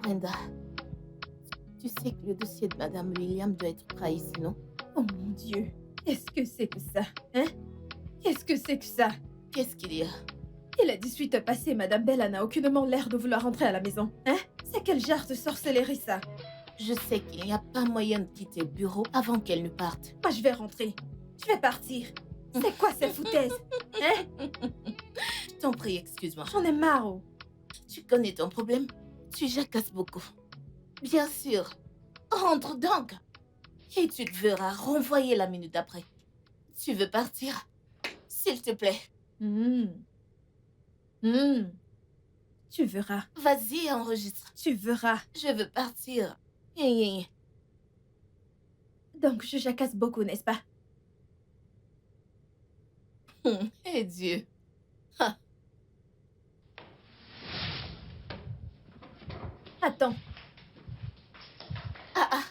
Brenda, tu sais que le dossier de Madame William doit être prêt ici, non? Oh mon Dieu, qu'est-ce que c'est que ça? Hein? Qu'est-ce que c'est que ça? Qu'est-ce qu'il y a? Il a 18 ans passé, Madame Bella n'a aucunement l'air de vouloir rentrer à la maison. Hein? C'est quel genre de sorcellerie ça? Je sais qu'il n'y a pas moyen de quitter le bureau avant qu'elle ne parte. Moi je vais rentrer. Je vais partir. C'est quoi ces foutaises? Hein? Je t'en prie, excuse-moi. J'en ai marre. Oh. Tu connais ton problème? Tu jacasses beaucoup. Bien sûr. Rentre donc. Et tu te verras renvoyer la minute après. Tu veux partir? S'il te plaît. Tu verras. Vas-y, enregistre. Tu verras. Je veux partir. Donc je jacasse beaucoup, n'est-ce pas? Eh Dieu. Attends. Ah.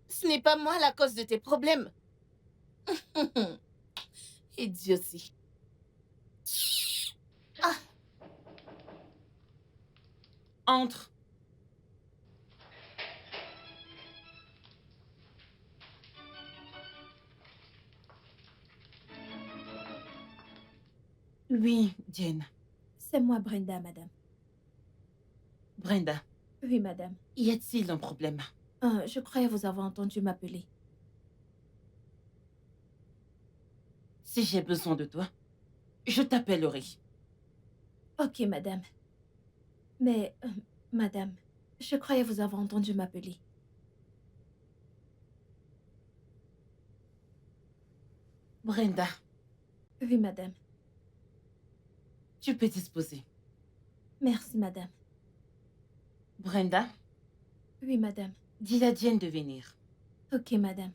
Ce n'est pas moi la cause de tes problèmes. Idiotie. Entre. Oui, Jane. C'est moi, Brenda, madame. Brenda. Oui, madame. Y a-t-il un problème? Je croyais vous avoir entendu m'appeler. Si j'ai besoin de toi, je t'appellerai. Ok, madame. Mais, madame, je croyais vous avoir entendu m'appeler. Brenda. Oui, madame. Tu peux disposer. Merci, madame. Brenda. Oui, madame. Dis à Jane de venir. Ok, madame.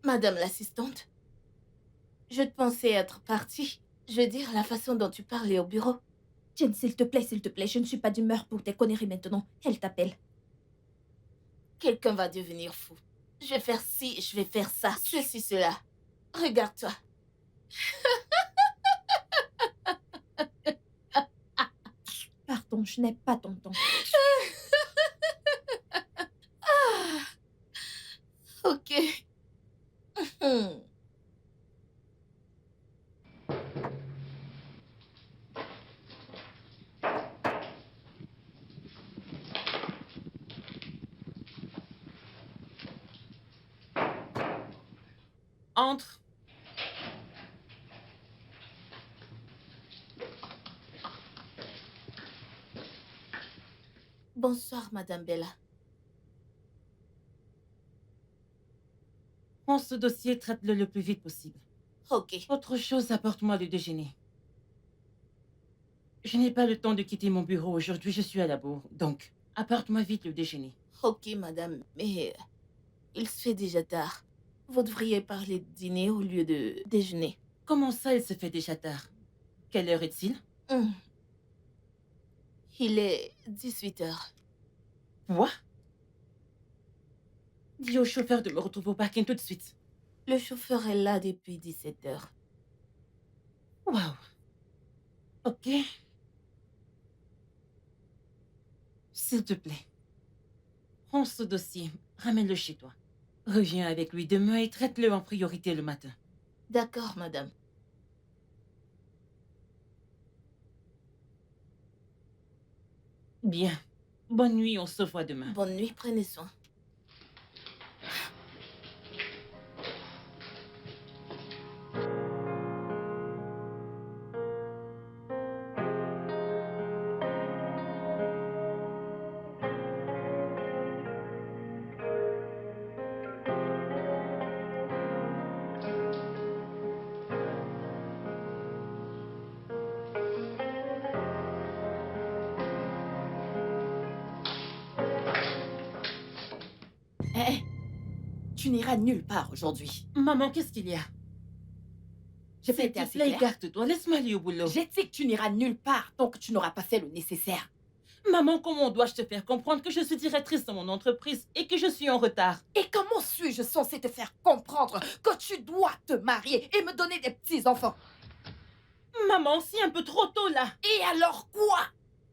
Madame l'assistante, je te pensais être partie. Je veux dire, la façon dont tu parlais au bureau. Jane, s'il te plaît, je ne suis pas d'humeur pour tes conneries maintenant. Elle t'appelle. Quelqu'un va devenir fou. Je vais faire ci, je vais faire ça, ceci, cela. Regarde-toi. Pardon, je n'ai pas ton temps. Ok. Entre. Bonsoir, Madame Bella. Prends ce dossier, traite-le le plus vite possible. Ok. Autre chose, apporte-moi le déjeuner. Je n'ai pas le temps de quitter mon bureau aujourd'hui, je suis à la bourre. Donc, apporte-moi vite le déjeuner. Ok, madame, mais il se fait déjà tard. Vous devriez parler de dîner au lieu de déjeuner. Comment ça, il se fait déjà tard? Quelle heure est-il? Il est 18h. Quoi? Dis au chauffeur de me retrouver au parking tout de suite. Le chauffeur est là depuis 17h. Waouh. Ok. S'il te plaît, prends ce dossier, ramène-le chez toi. Reviens avec lui demain et traite-le en priorité le matin. D'accord, madame. Bien. Bonne nuit, on se voit demain. Bonne nuit, prenez soin. Hé, tu n'iras nulle part aujourd'hui. Maman, qu'est-ce qu'il y a? J'ai pas été assez claire. Écarte-toi, laisse-moi aller au boulot. J'ai dit que tu n'iras nulle part tant que tu n'auras pas fait le nécessaire. Maman, comment dois-je te faire comprendre que je suis directrice de mon entreprise et que je suis en retard? Et comment suis-je censée te faire comprendre que tu dois te marier et me donner des petits-enfants? Maman, c'est un peu trop tôt là. Et alors quoi?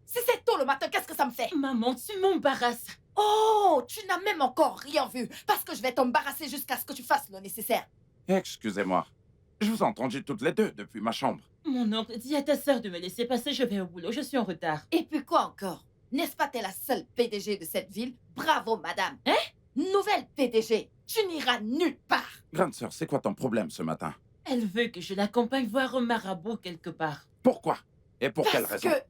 Si c'est tôt le matin, qu'est-ce que ça me fait? Maman, tu m'embarrasses. Oh, tu n'as même encore rien vu, parce que je vais t'embarrasser jusqu'à ce que tu fasses le nécessaire. Excusez-moi. Je vous ai entendu toutes les deux depuis ma chambre. Mon oncle, dis à ta sœur de me laisser passer, je vais au boulot, je suis en retard. Et puis quoi encore? N'est-ce pas t'es la seule PDG de cette ville? Bravo, madame. Hein? Nouvelle PDG, tu n'iras nulle part. Grande sœur, c'est quoi ton problème ce matin? Elle veut que je l'accompagne voir un marabout quelque part. Pourquoi? Et pour quelle Parce raison? que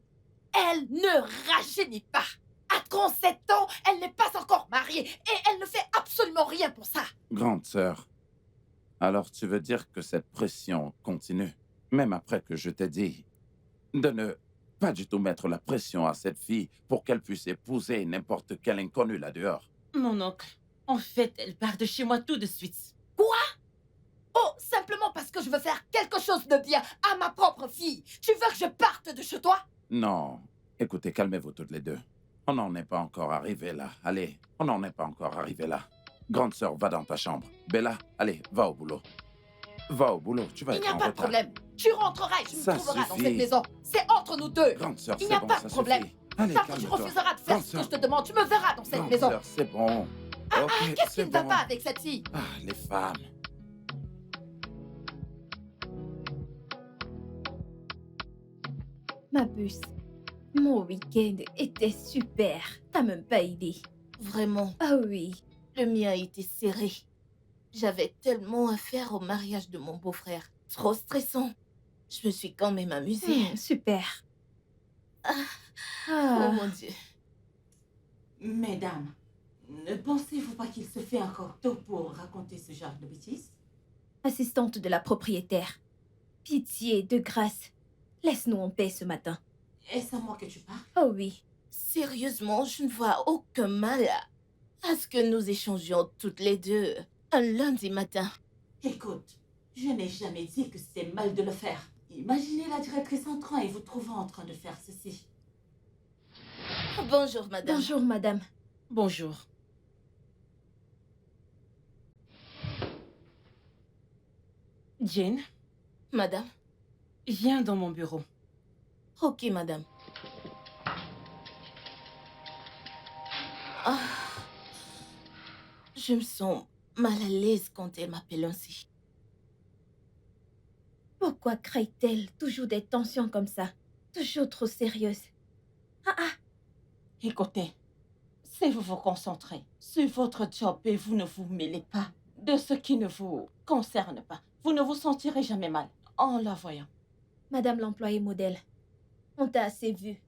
elle ne rajeunit pas. À 37 ans, elle n'est pas encore mariée et elle ne fait absolument rien pour ça. Grande sœur, alors tu veux dire que cette pression continue, même après que je t'ai dit de ne pas du tout mettre la pression à cette fille pour qu'elle puisse épouser n'importe quel inconnu là dehors? Mon oncle, en fait, elle part de chez moi tout de suite. Oh, simplement parce que je veux faire quelque chose de bien à ma propre fille. Tu veux que je parte de chez toi? Non. Écoutez, calmez-vous toutes les deux. On n'en est pas encore arrivé là. Allez, on n'en est pas encore arrivé là. Grande sœur, va dans ta chambre. Bella, allez, va au boulot. Va au boulot, tu vas Il être n'y a en pas de retard. problème. Tu rentreras et tu me Ça trouveras dans suffit. cette maison. C'est entre nous deux. Grande sœur, Il c'est n'y a bon, pas ça de problème. suffit. Allez, Tant que tu calme-toi. refuseras de faire Grande ce que sœur. je te demande, tu me verras dans cette Grande maison. sœur, c'est bon. Ok, Qu'est-ce qui c'est ne va bon. pas avec cette fille? Ah, les femmes. Ma puce, mon week-end était super. T'as même pas idée. Vraiment, Ah oui. le mien a été serré. J'avais tellement à faire au mariage de mon beau-frère. Trop stressant. Je me suis quand même amusée. Super. Oh Ah, mon Dieu. Mesdames, ne pensez-vous pas qu'il se fait encore tôt pour raconter ce genre de bêtises? assistante de la propriétaire. Pitié, de grâce. Laisse-nous en paix ce matin. Est-ce à moi que tu parles? Oh oui. Sérieusement, je ne vois aucun mal à ce que nous échangions toutes les deux un lundi matin. Écoute, je n'ai jamais dit que c'est mal de le faire. Imaginez la directrice entrant et vous trouvant en train de faire ceci. Bonjour, madame. Bonjour, madame. Bonjour. Jane, Madame. viens dans mon bureau. Ok, madame. Ah, je me sens mal à l'aise quand elle m'appelle ainsi. Pourquoi crée-t-elle toujours des tensions comme ça? Toujours trop sérieuse. Écoutez, si vous vous concentrez sur votre job et vous ne vous mêlez pas de ce qui ne vous concerne pas, vous ne vous sentirez jamais mal en la voyant. Madame l'employée modèle, on t'a assez vu.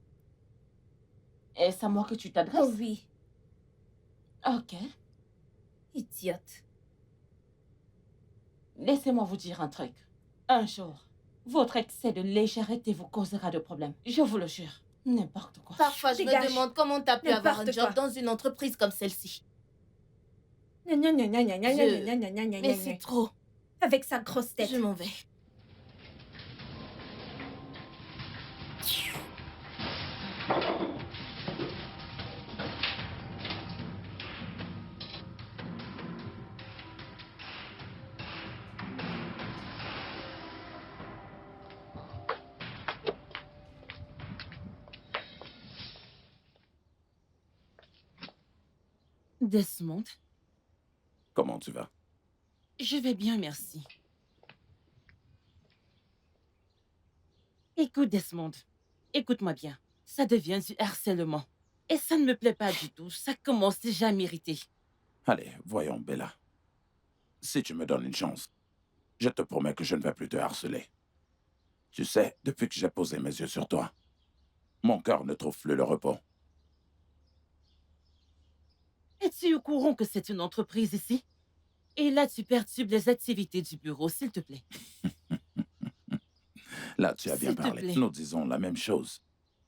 Est-ce à moi que tu t'adresses? Oh oui, Ok. idiote. Laissez-moi vous dire un truc. Un jour, votre excès de légèreté vous causera de problèmes. Je vous le jure. N'importe quoi. Parfois, je Dégage. me demande comment t'as pu avoir un N'importe job quoi. dans une entreprise comme celle-ci. Gna gna gna gna gna gna Je- gna gna gna gna Mais gna. c'est trop. Avec sa grosse tête. Je m'en vais. Desmond, Comment tu vas? je vais bien, merci. Écoute, Desmond, écoute-moi bien. Ça devient du harcèlement. Et ça ne me plaît pas du tout. Ça commence déjà à m'irriter. Allez, voyons, Bella. Si tu me donnes une chance, je te promets que je ne vais plus te harceler. Tu sais, depuis que j'ai posé mes yeux sur toi, mon cœur ne trouve plus le repos. Es-tu au courant que c'est une entreprise ici? Et là, tu perturbes les activités du bureau, s'il te plaît. Là, tu as bien S'il te parlé. plaît. Nous disons la même chose.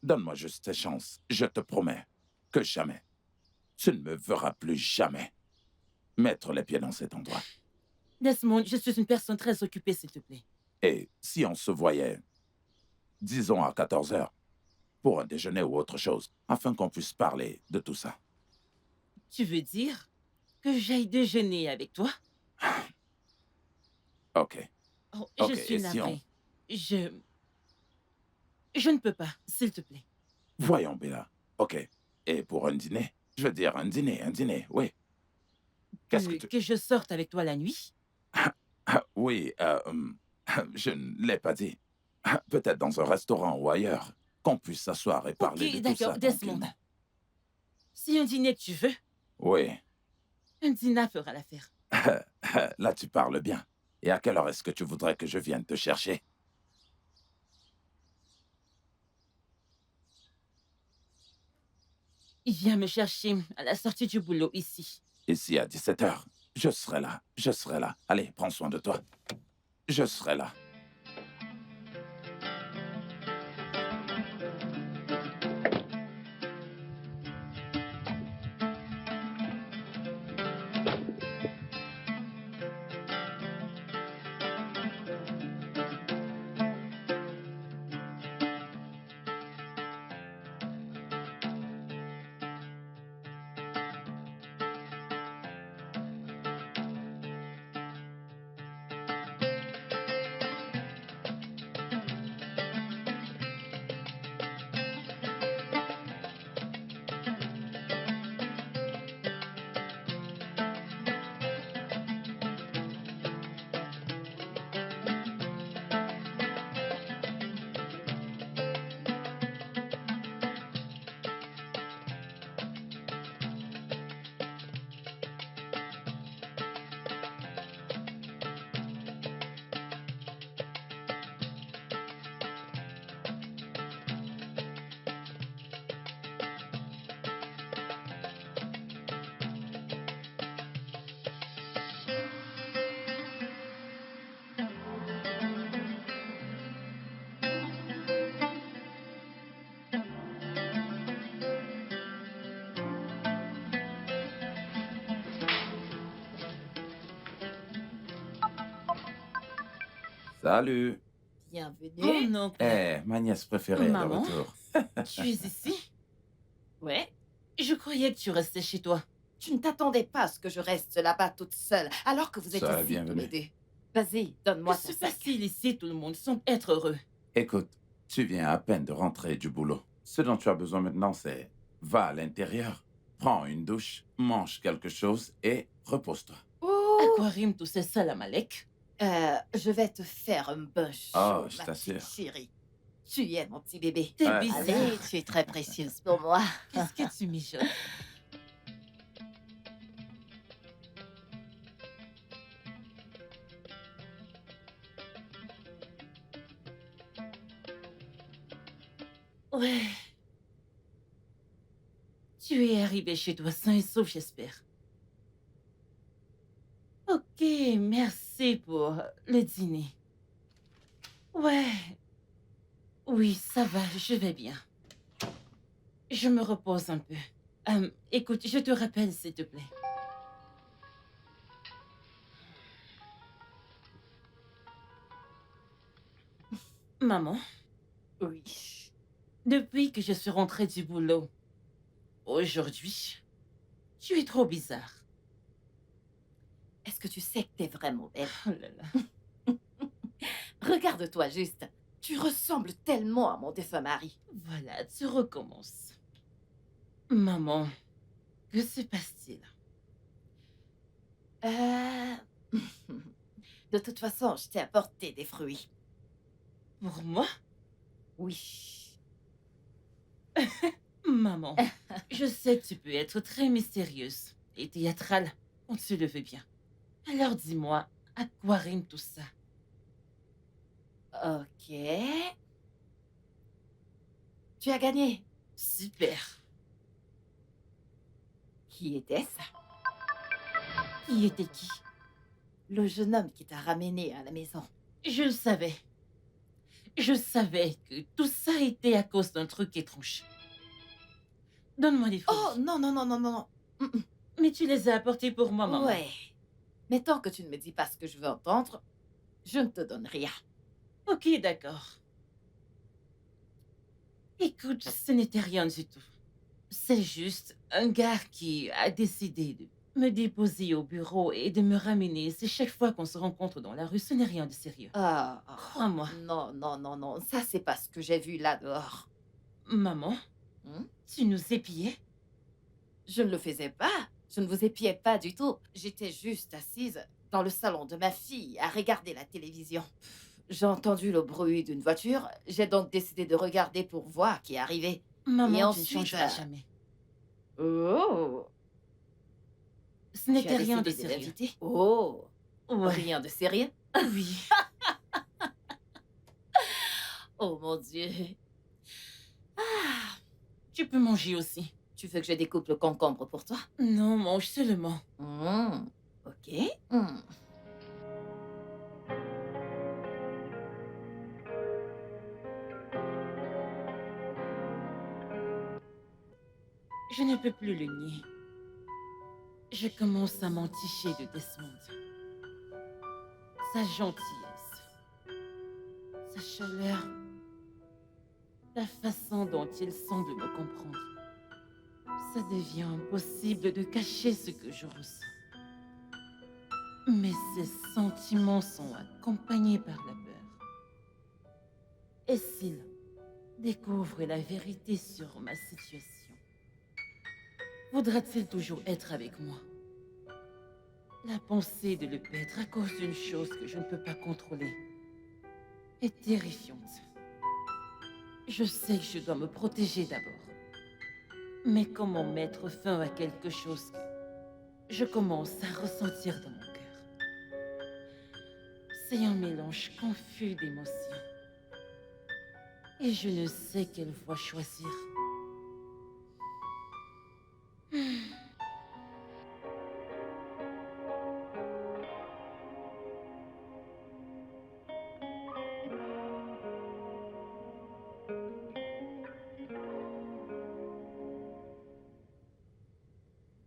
Donne-moi juste tes chances. Je te promets que jamais, tu ne me verras plus jamais mettre les pieds dans cet endroit. Desmond, je suis une personne très occupée, s'il te plaît. Et si on se voyait, disons à 14 heures, pour un déjeuner ou autre chose, afin qu'on puisse parler de tout ça. Tu veux dire que j'aille déjeuner avec toi? Ok, Oh, je ok, suis et si on... navrée. Je... Je ne peux pas, s'il te plaît. Voyons, Bella. Ok, et pour un dîner? Je veux dire, un dîner, oui. Qu'est-ce que tu... Que je sorte avec toi la nuit? Oui, je ne l'ai pas dit. Peut-être dans un restaurant ou ailleurs, qu'on puisse s'asseoir et parler de Ok, tout ça d'accord, Desmond. tranquillement. Si un dîner tu veux, Oui, un dîner fera l'affaire. là tu parles bien. Et à quelle heure est-ce que tu voudrais que je vienne te chercher? Viens me chercher à la sortie du boulot ici. Ici à 17 heures. Je serai là, je serai là. Allez, prends soin de toi. Je serai là. Salut. Oh Bienvenue. non, Eh, ma nièce préférée est de Maman? retour. tu es ici? Ouais. Je croyais que tu restais chez toi. Tu ne t'attendais pas à ce que je reste là-bas toute seule, alors que vous êtes Ça, ici bienvenue. tous les deux. Vas-y, donne-moi Que ton se sac. passe-t-il ici? Tout le monde semble être heureux. Écoute, tu viens à peine de rentrer du boulot. Ce dont tu as besoin maintenant, c'est va à l'intérieur, prends une douche, mange quelque chose et repose-toi. Aquarim, tout c'est ça, la Malek. Je vais te faire un bain chaud, Oh, je ma petite t'assure. chérie. Tu y es, mon petit bébé. T'es Ouais. bizarre. Allez, tu es très précieuse pour moi. Qu'est-ce que tu mijotes? Ouais. Tu es arrivé chez toi sain et sauf, j'espère. Ok, merci pour le dîner. Ouais. Oui, ça va, je vais bien. Je me repose un peu. Écoute, je te rappelle, s'il te plaît. Maman, Oui. depuis que je suis rentrée du boulot, aujourd'hui, tu es trop bizarre. Est-ce que tu sais que t'es vraiment belle? Oh là là. Regarde-toi juste. Tu ressembles tellement à mon défunt mari. Voilà, tu recommences. Maman, que se passe-t-il? De toute façon, je t'ai apporté des fruits. Pour moi? Oui. Maman, je sais que tu peux être très mystérieuse et théâtrale quand tu le veux bien. Alors dis-moi, à quoi rime tout ça? Ok. Tu as gagné. Super. Qui était-ce? Qui était qui? Le jeune homme qui t'a ramené à la maison. Je le savais. Je savais que tout ça était à cause d'un truc étrange. Donne-moi les fruits. Oh, non, non, non, non, non. Mais tu les as apportés pour moi, maman. Ouais. Mais tant que tu ne me dis pas ce que je veux entendre, je ne te donne rien. Ok, d'accord. Écoute, ce n'était rien du tout. C'est juste un gars qui a décidé de me déposer au bureau et de me ramener. C'est chaque fois qu'on se rencontre dans la rue, ce n'est rien de sérieux. Ah, Crois-moi. non, non, non, non. Ça, c'est pas ce que j'ai vu là dehors. Maman, Hmm? tu nous épiais? Je ne le faisais pas. Je ne vous épiais pas du tout. J'étais juste assise dans le salon de ma fille à regarder la télévision. J'ai entendu le bruit d'une voiture. J'ai donc décidé de regarder pour voir qui arrivait. Maman, Et tu ne ensuite, changeras jamais. Oh, Ce tu as n'était rien de décidé sérieux. l'inviter? Oh, Ouais, rien de sérieux? oui. Oh mon Dieu. Tu peux manger aussi. Tu veux que je découpe le concombre pour toi? Non, mange seulement. Ok. Je ne peux plus le nier. Je commence à m'enticher de Desmond. Sa gentillesse, sa chaleur, la façon dont il semble me comprendre. Ça devient impossible de cacher ce que je ressens. Mais ces sentiments sont accompagnés par la peur. Et s'il découvre la vérité sur ma situation, voudra-t-il toujours être avec moi? La pensée de le perdre à cause d'une chose que je ne peux pas contrôler est terrifiante. Je sais que je dois me protéger d'abord. Mais comment mettre fin à quelque chose que je commence à ressentir dans mon cœur? C'est un mélange confus d'émotions. Et je ne sais quelle voie choisir.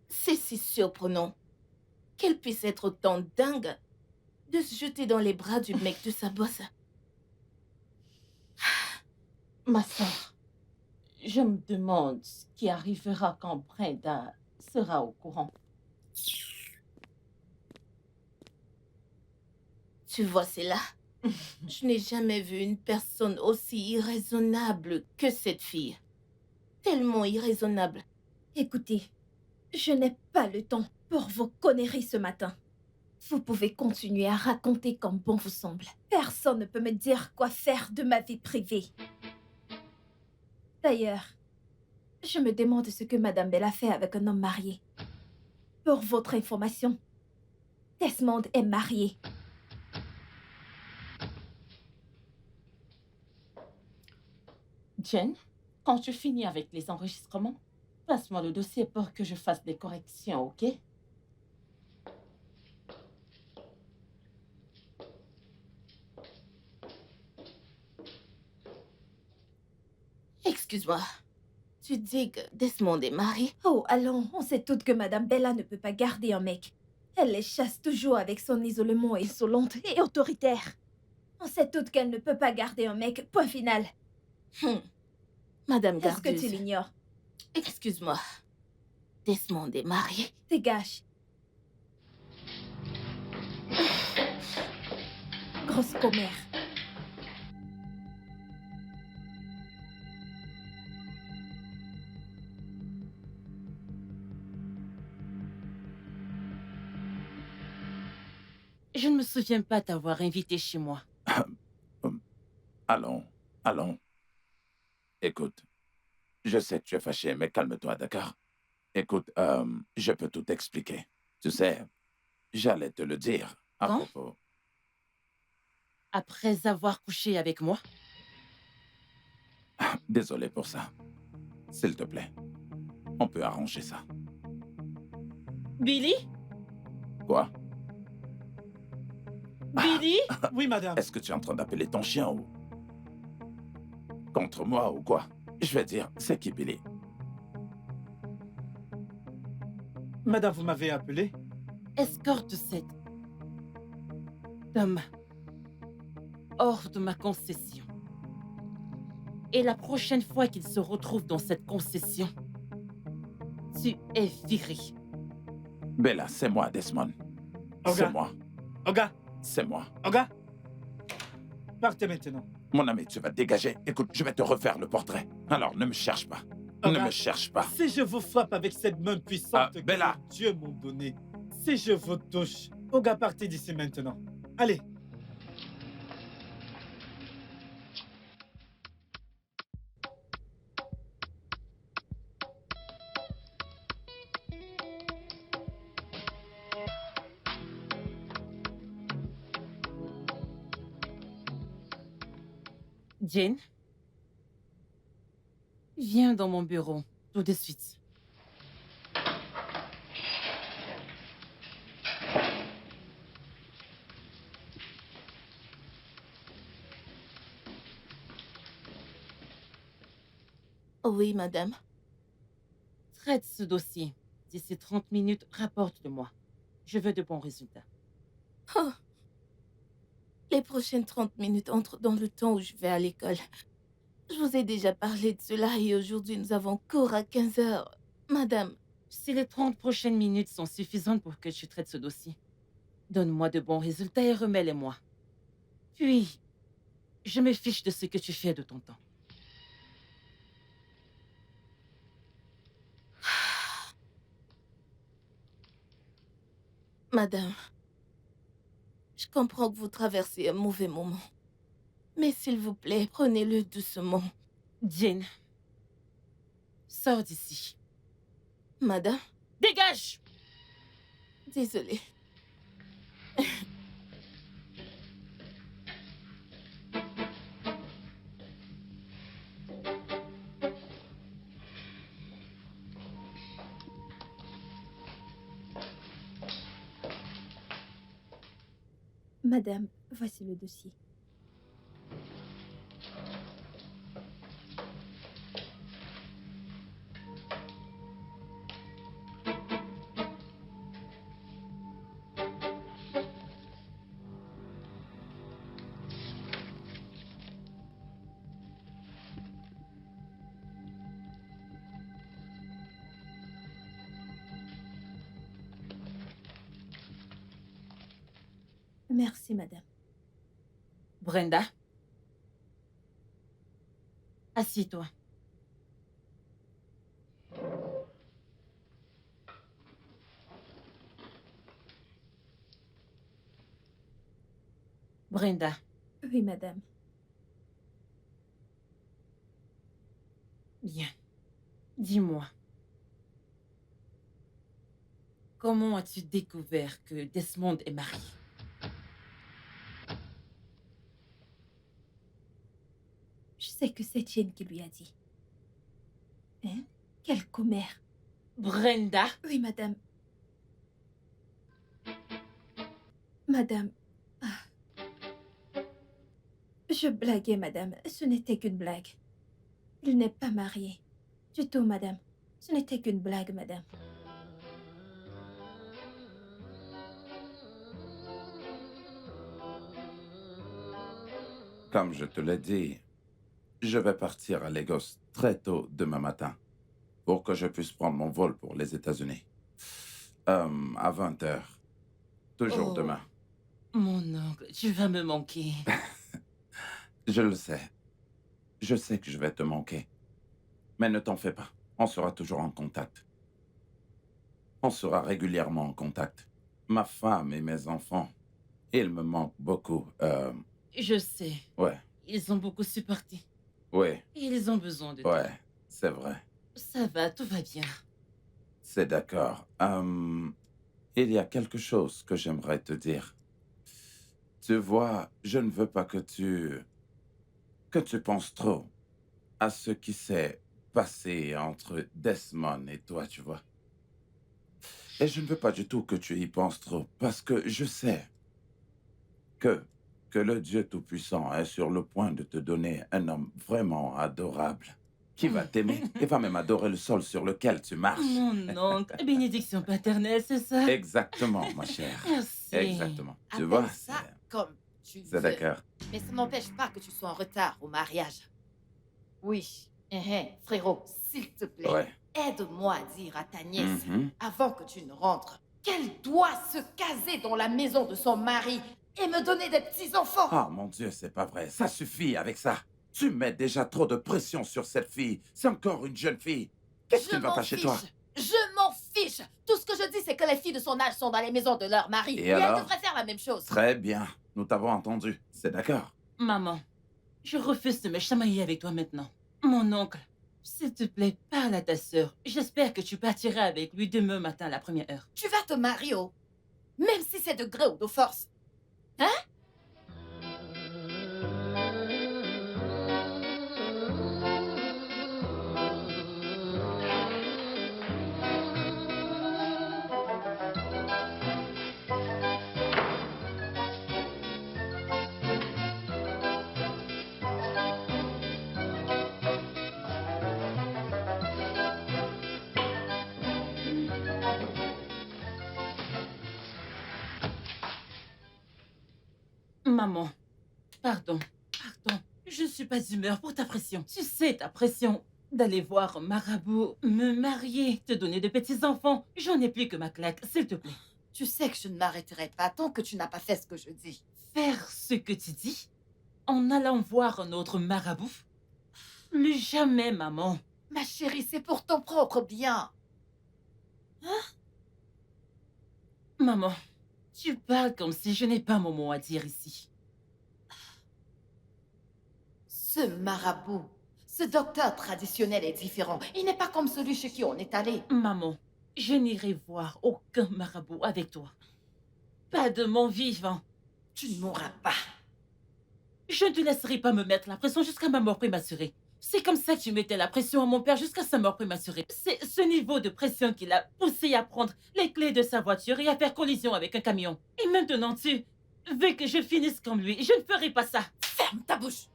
C'est si surprenant qu'elle puisse être autant dingue de se jeter dans les bras du mec de sa bosse. Ma soeur, je me demande ce qui arrivera quand Brenda sera au courant. Tu vois, c'est là. Je n'ai jamais vu une personne aussi irraisonnable que cette fille. Tellement irraisonnable. Écoutez, je n'ai pas le temps pour vos conneries ce matin. Vous pouvez continuer à raconter comme bon vous semble. Personne ne peut me dire quoi faire de ma vie privée. D'ailleurs, je me demande ce que Madame Bella fait avec un homme marié. Pour votre information, Desmond est marié. Jen, quand tu finis avec les enregistrements, passe-moi le dossier pour que je fasse des corrections, ok? Excuse-moi. Tu dis que Desmond est marié? Oh, allons, on sait toutes que Madame Bella ne peut pas garder un mec. Elle les chasse toujours avec son isolement insolente et autoritaire. On sait toutes qu'elle ne peut pas garder un mec, point final. Madame Est-ce que tu Gardeuse, l'ignores? excuse-moi. Desmond est marié? Dégage. Grosse commère. Je ne me souviens pas t'avoir invité chez moi. Allons, allons. Écoute, je sais que tu es fâché, mais calme-toi, d'accord? Écoute, je peux tout expliquer. Tu sais, j'allais te le dire à Quand? propos. Après avoir couché avec moi? Désolé pour ça. S'il te plaît, on peut arranger ça. Billy? Quoi? Billy? Oui, madame. Est-ce que tu es en train d'appeler ton chien ou... contre moi ou quoi? Je vais dire, c'est qui Billy? Madame, vous m'avez appelé? Escorte cet homme hors de ma concession. Et la prochaine fois qu'il se retrouve dans cette concession, tu es viré. Bella, c'est moi, Desmond. C'est Oga, moi. Oga, C'est moi. Oga. Partez maintenant. Mon ami, tu vas te dégager. Écoute, je vais te refaire le portrait. Alors, ne me cherche pas. Ne Oga, me cherche pas. si je vous frappe avec cette main puissante Ah, que Bella. Dieu m'a donnée, si je vous touche, Oga, partez d'ici maintenant. Allez. Jane, viens dans mon bureau tout de suite. Oui, madame. Traite ce dossier. D'ici 30 minutes, rapporte-le-moi. Je veux de bons résultats. Oh. Les prochaines 30 minutes entrent dans le temps où je vais à l'école. Je vous ai déjà parlé de cela et aujourd'hui nous avons cours à 15 heures. Madame, Si les 30 prochaines minutes sont suffisantes pour que tu traites ce dossier, donne-moi de bons résultats et remets-les-moi. Puis, je me fiche de ce que tu fais de ton temps. madame, je comprends que vous traversez un mauvais moment. Mais s'il vous plaît, prenez-le doucement. Jane, sors d'ici. Madame, Dégage! désolée. Madame, voici le dossier. Merci, madame. Brenda, assieds-toi. Brenda, Oui, madame. bien. Dis-moi. Comment as-tu découvert que Desmond est marié? Je sais que c'est Jane qui lui a dit. Hein? Quelle commère. Brenda, Oui, madame. Madame. Ah. Je blaguais, madame. Ce n'était qu'une blague. Il n'est pas marié. Du tout, madame. Ce n'était qu'une blague, madame. Comme je te l'ai dit, je vais partir à Lagos très tôt demain matin pour que je puisse prendre mon vol pour les États-Unis. À 20 heures. Toujours Oh. demain. mon oncle, tu vas me manquer. Je le sais. Je sais que je vais te manquer. Mais ne t'en fais pas. On sera toujours en contact. On sera régulièrement en contact. Ma femme et mes enfants, ils me manquent beaucoup. Je sais, Ouais, ils ont beaucoup supporté. ouais, Et ils ont besoin de toi. ouais, c'est vrai. Ça va, tout va bien. C'est d'accord. Il y a quelque chose que j'aimerais te dire. Tu vois, je ne veux pas que tu penses trop à ce qui s'est passé entre Desmond et toi, tu vois. Et je ne veux pas du tout que tu y penses trop, parce que je sais que le Dieu Tout-Puissant est sur le point de te donner un homme vraiment adorable, qui va t'aimer et va même adorer le sol sur lequel tu marches. Mon oncle, bénédiction paternelle, c'est ça? Exactement, ma chère. Merci. Exactement. Tu Appelle vois, ça c'est comme tu c'est veux. d'accord. Mais ça n'empêche pas que tu sois en retard au mariage. Oui. Frérot, s'il te plaît, Ouais. aide-moi à dire à ta nièce, Mhm. avant que tu ne rentres, qu'elle doit se caser dans la maison de son mari et me donner des petits-enfants. Ah, mon Dieu, c'est pas vrai. Ça suffit avec ça. Tu mets déjà trop de pression sur cette fille. C'est encore une jeune fille. Qu'est-ce qui Je ne va m'en pas chez fiche. toi? Je m'en fiche. Tout ce que je dis, c'est que les filles de son âge sont dans les maisons de leur mari. Et elle alors? devrait faire la même chose. Très bien. Nous t'avons entendu. C'est d'accord. Maman, je refuse de me chamailler avec toi maintenant. Mon oncle, s'il te plaît, parle à ta sœur. J'espère que tu partiras avec lui demain matin à la première heure. Tu vas te marier, oh. Même si c'est de gré ou de force. Hein? Maman, pardon. Je ne suis pas d'humeur pour ta pression. Tu sais, ta pression d'aller voir un marabout, me marier, te donner de petits-enfants. J'en ai plus que ma claque, s'il te plaît. Tu sais que je ne m'arrêterai pas tant que tu n'as pas fait ce que je dis. Faire ce que tu dis en allant voir un autre marabout? Plus jamais, maman. Ma chérie, c'est pour ton propre bien. Maman, tu parles comme si je n'ai pas mon mot à dire ici. Ce marabout, ce docteur traditionnel est différent. Il n'est pas comme celui chez qui on est allé. Maman, je n'irai voir aucun marabout avec toi. Pas de mon vivant. Tu ne mourras pas. Je ne te laisserai pas me mettre la pression jusqu'à ma mort prématurée. C'est comme ça que tu mettais la pression à mon père jusqu'à sa mort prématurée. C'est ce niveau de pression qui l'a poussé à prendre les clés de sa voiture et à faire collision avec un camion. Et maintenant, tu veux que je finisse comme lui. Je ne ferai pas ça. Ferme ta bouche.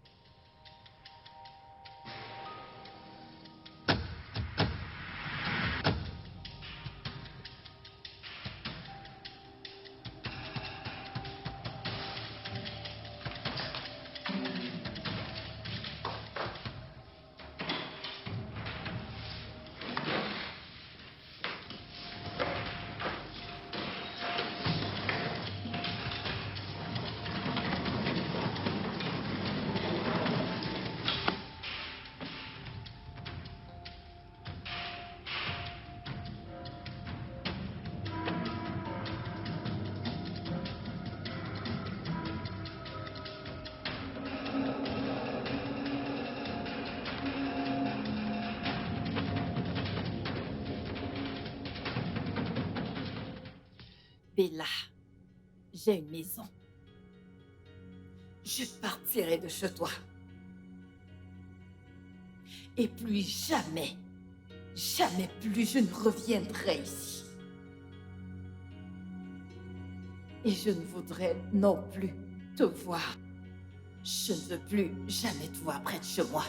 Bella, j'ai une maison. Je partirai de chez toi. Et plus jamais, jamais plus je ne reviendrai ici. Et je ne voudrais non plus te voir. Je ne veux plus jamais te voir près de chez moi.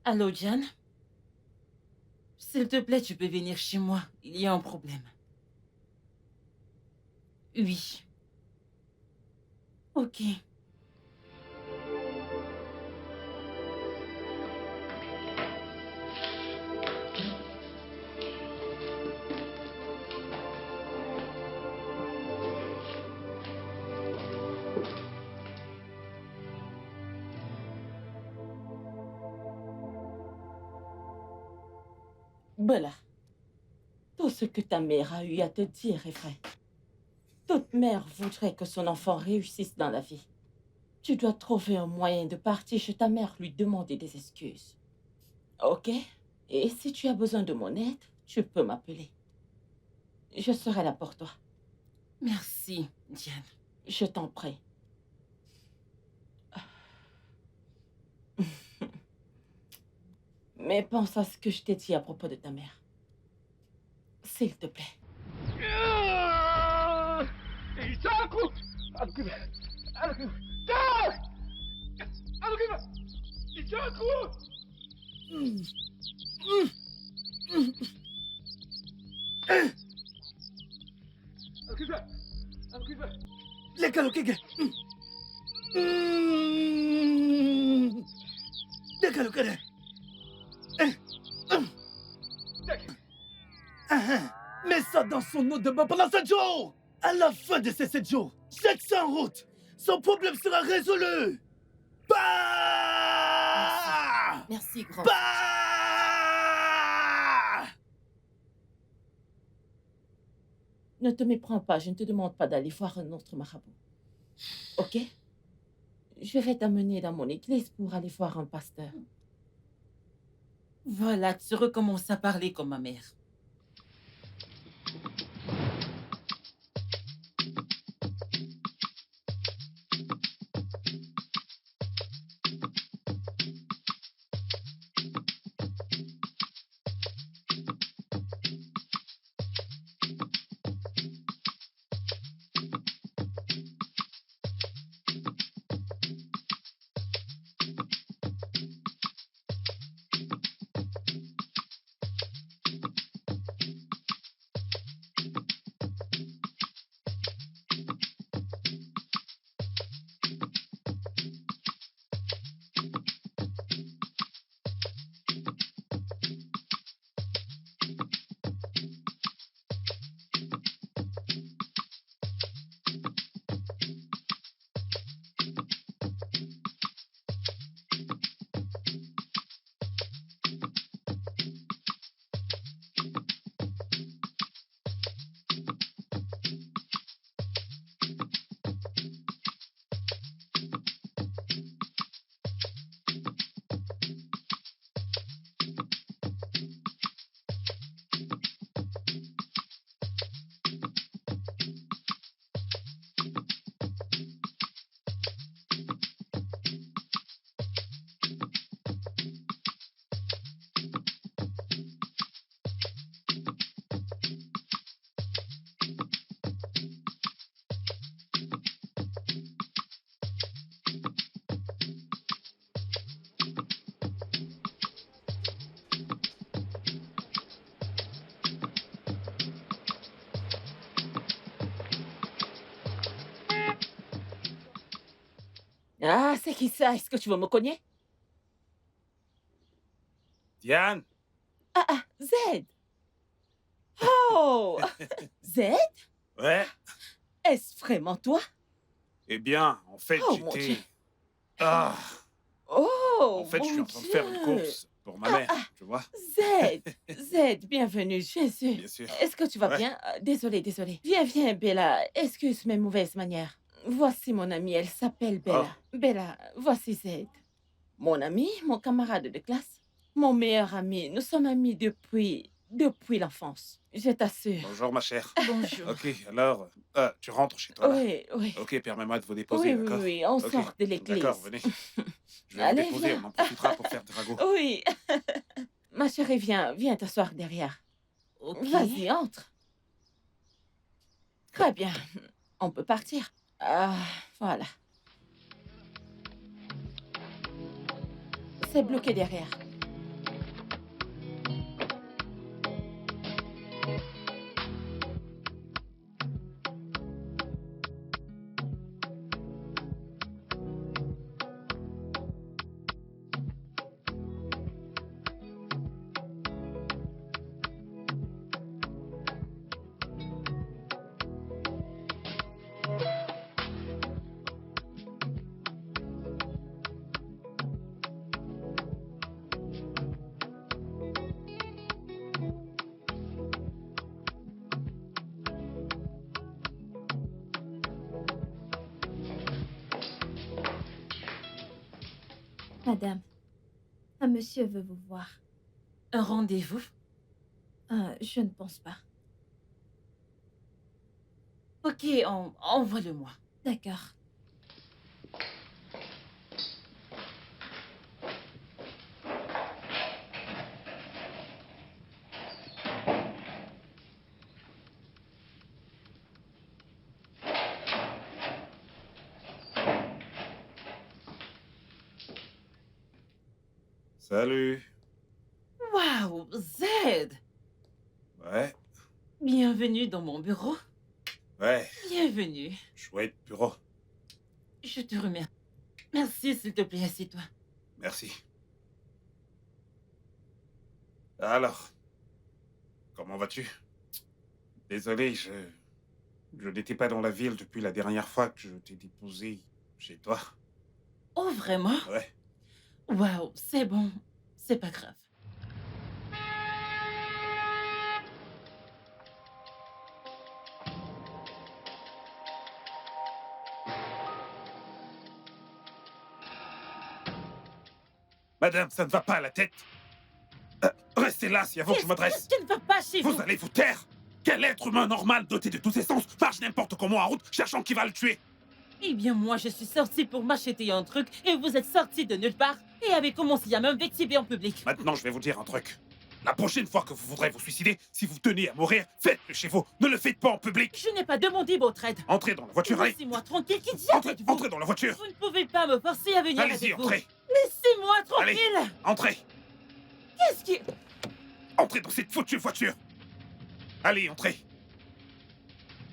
Allô, Diane? S'il te plaît, tu peux venir chez moi. Il y a un problème. Oui. Ok. Bella, tout ce que ta mère a eu à te dire est vrai. Toute mère voudrait que son enfant réussisse dans la vie. Tu dois trouver un moyen de partir chez ta mère, lui demander des excuses. Ok? Et si tu as besoin de mon aide, tu peux m'appeler. Je serai là pour toi. Merci, Diane. Je t'en prie. Mais pense à ce que je t'ai dit à propos de ta mère. S'il te plaît. Lekalo kege. Lekalo kege. Mets ça dans son eau de bain pendant 7 jours. À la fin de ces 7 jours, jette ça en route. Son problème sera résolu. Bah! Merci, grand. Bah! Ne te méprends pas, je ne te demande pas d'aller voir un autre marabout. Ok? Je vais t'amener dans mon église pour aller voir un pasteur. Voilà, tu recommences à parler comme ma mère. Ah, c'est qui ça? Est-ce que tu veux me cogner? Diane, Ah, Z! Oh! Z? ouais. Est-ce vraiment toi? Eh bien, en fait, Oh, mon j'étais... Dieu. Ah, Oh, en fait, je suis mon en train de faire une Dieu. course pour ma mère, tu vois. Z, bienvenue, Jésus. Bien sûr. Est-ce que tu vas Ouais. bien? Désolée. Viens, Bella. Excuse mes mauvaises manières. Voici mon amie, elle s'appelle Bella. Bella, voici Z. Mon ami, mon camarade de classe, mon meilleur ami. Nous sommes amis depuis l'enfance. Je t'assure. Bonjour, ma chère. Bonjour. Ok, alors, tu rentres chez toi, là. Oui. Ok, permets-moi de vous déposer, d'accord? Oui, on Ok, sort de l'église. D'accord, venez. Je vais Allez, vous déposer, viens. on en profitera pour faire des ragots. Oui. Ma chérie, viens t'asseoir derrière. Ok. Vas-y, entre. Très bien. On peut partir. Ah, voilà. C'est bloqué derrière. Madame, un monsieur veut vous voir. Un rendez-vous? Je ne pense pas. Ok, envoie-le-moi. D'accord. Salut. Waouh, Zed! Ouais, Bienvenue dans mon bureau. ouais, Bienvenue. chouette bureau. Je te remercie. Merci, s'il te plaît, assieds-toi. Merci. Alors, comment vas-tu? Désolé, je n'étais pas dans la ville depuis la dernière fois que je t'ai déposé chez toi. Oh, vraiment? Ouais. Waouh, c'est bon. C'est pas grave. Madame, ça ne va pas à la tête. Restez là si avant que je m'adresse. Qu'est-ce qui ne va pas chez vous? Vous allez vous taire. Quel être humain normal doté de tous ses sens marche n'importe comment en route cherchant qui va le tuer? Eh bien, moi, je suis sortie pour m'acheter un truc et vous êtes sorti de nulle part et avez commencé à m'invectiver en public. Maintenant, je vais vous dire un truc. La prochaine fois que vous voudrez vous suicider, si vous tenez à mourir, faites-le chez vous. Ne le faites pas en public. Je n'ai pas demandé votre aide. Entrez dans la voiture, allez. Laissez-moi tranquille, qui diable Entrez, êtes-vous? entrez dans la voiture. Vous ne pouvez pas me forcer à venir Allez-y, avec vous. entrez. Laissez-moi Allez. tranquille. Entrez. Qu'est-ce qui... Entrez dans cette foutue voiture. Allez, entrez.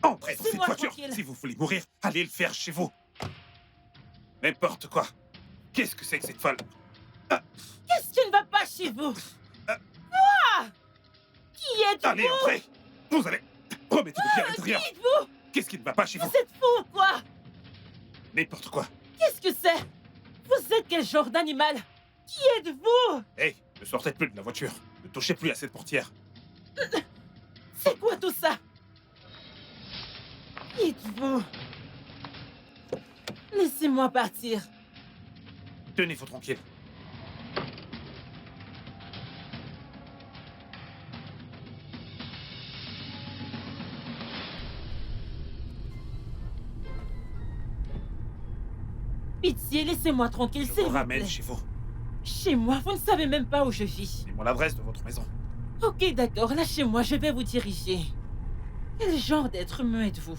Entrez dans cette Laissez-moi voiture. tranquille. Si vous voulez mourir, allez le faire chez vous. N'importe quoi. Qu'est-ce que c'est que cette folle? Qu'est-ce qui ne va pas chez vous? Quoi? Qui êtes-vous? Allez, entrez. Vous allez... Remettez-vous bien à l'intérieur. Qui êtes-vous? Qu'est-ce qui ne va pas chez vous? Vous êtes fou ou quoi? N'importe quoi. Qu'est-ce que c'est? Vous êtes quel genre d'animal? Qui êtes-vous? Hey, ne sortez plus de la voiture. Ne touchez plus à cette portière. C'est quoi tout ça? Qui êtes-vous? Laissez-moi partir. Tenez-vous tranquille. Pitié, laissez-moi tranquille, Je s'il vous vous ramène plaît. chez vous. Chez moi, vous ne savez même pas où je vis. Donnez-moi l'adresse de votre maison. Ok, d'accord, lâchez-moi, je vais vous diriger. Quel genre d'être humain êtes-vous?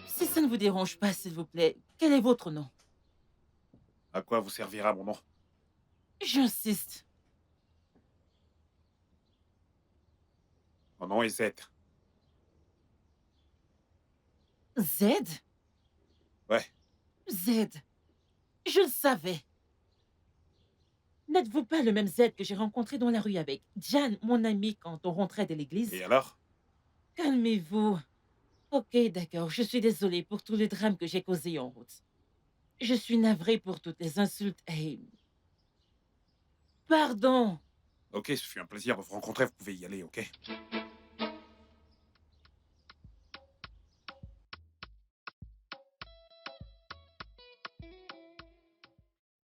Si ça ne vous dérange pas, s'il vous plaît, quel est votre nom? À quoi vous servira mon nom? J'insiste. Mon nom est Z. Z? Ouais. Z. Je le savais. N'êtes-vous pas le même Z que j'ai rencontré dans la rue avec Jan, mon ami, quand on rentrait de l'église? Et alors? Calmez-vous. Ok, d'accord, je suis désolée pour tout le drame que j'ai causé en route. Je suis navrée pour toutes les insultes et... Pardon. Ok, ce fut un plaisir de vous rencontrer, vous pouvez y aller, ok?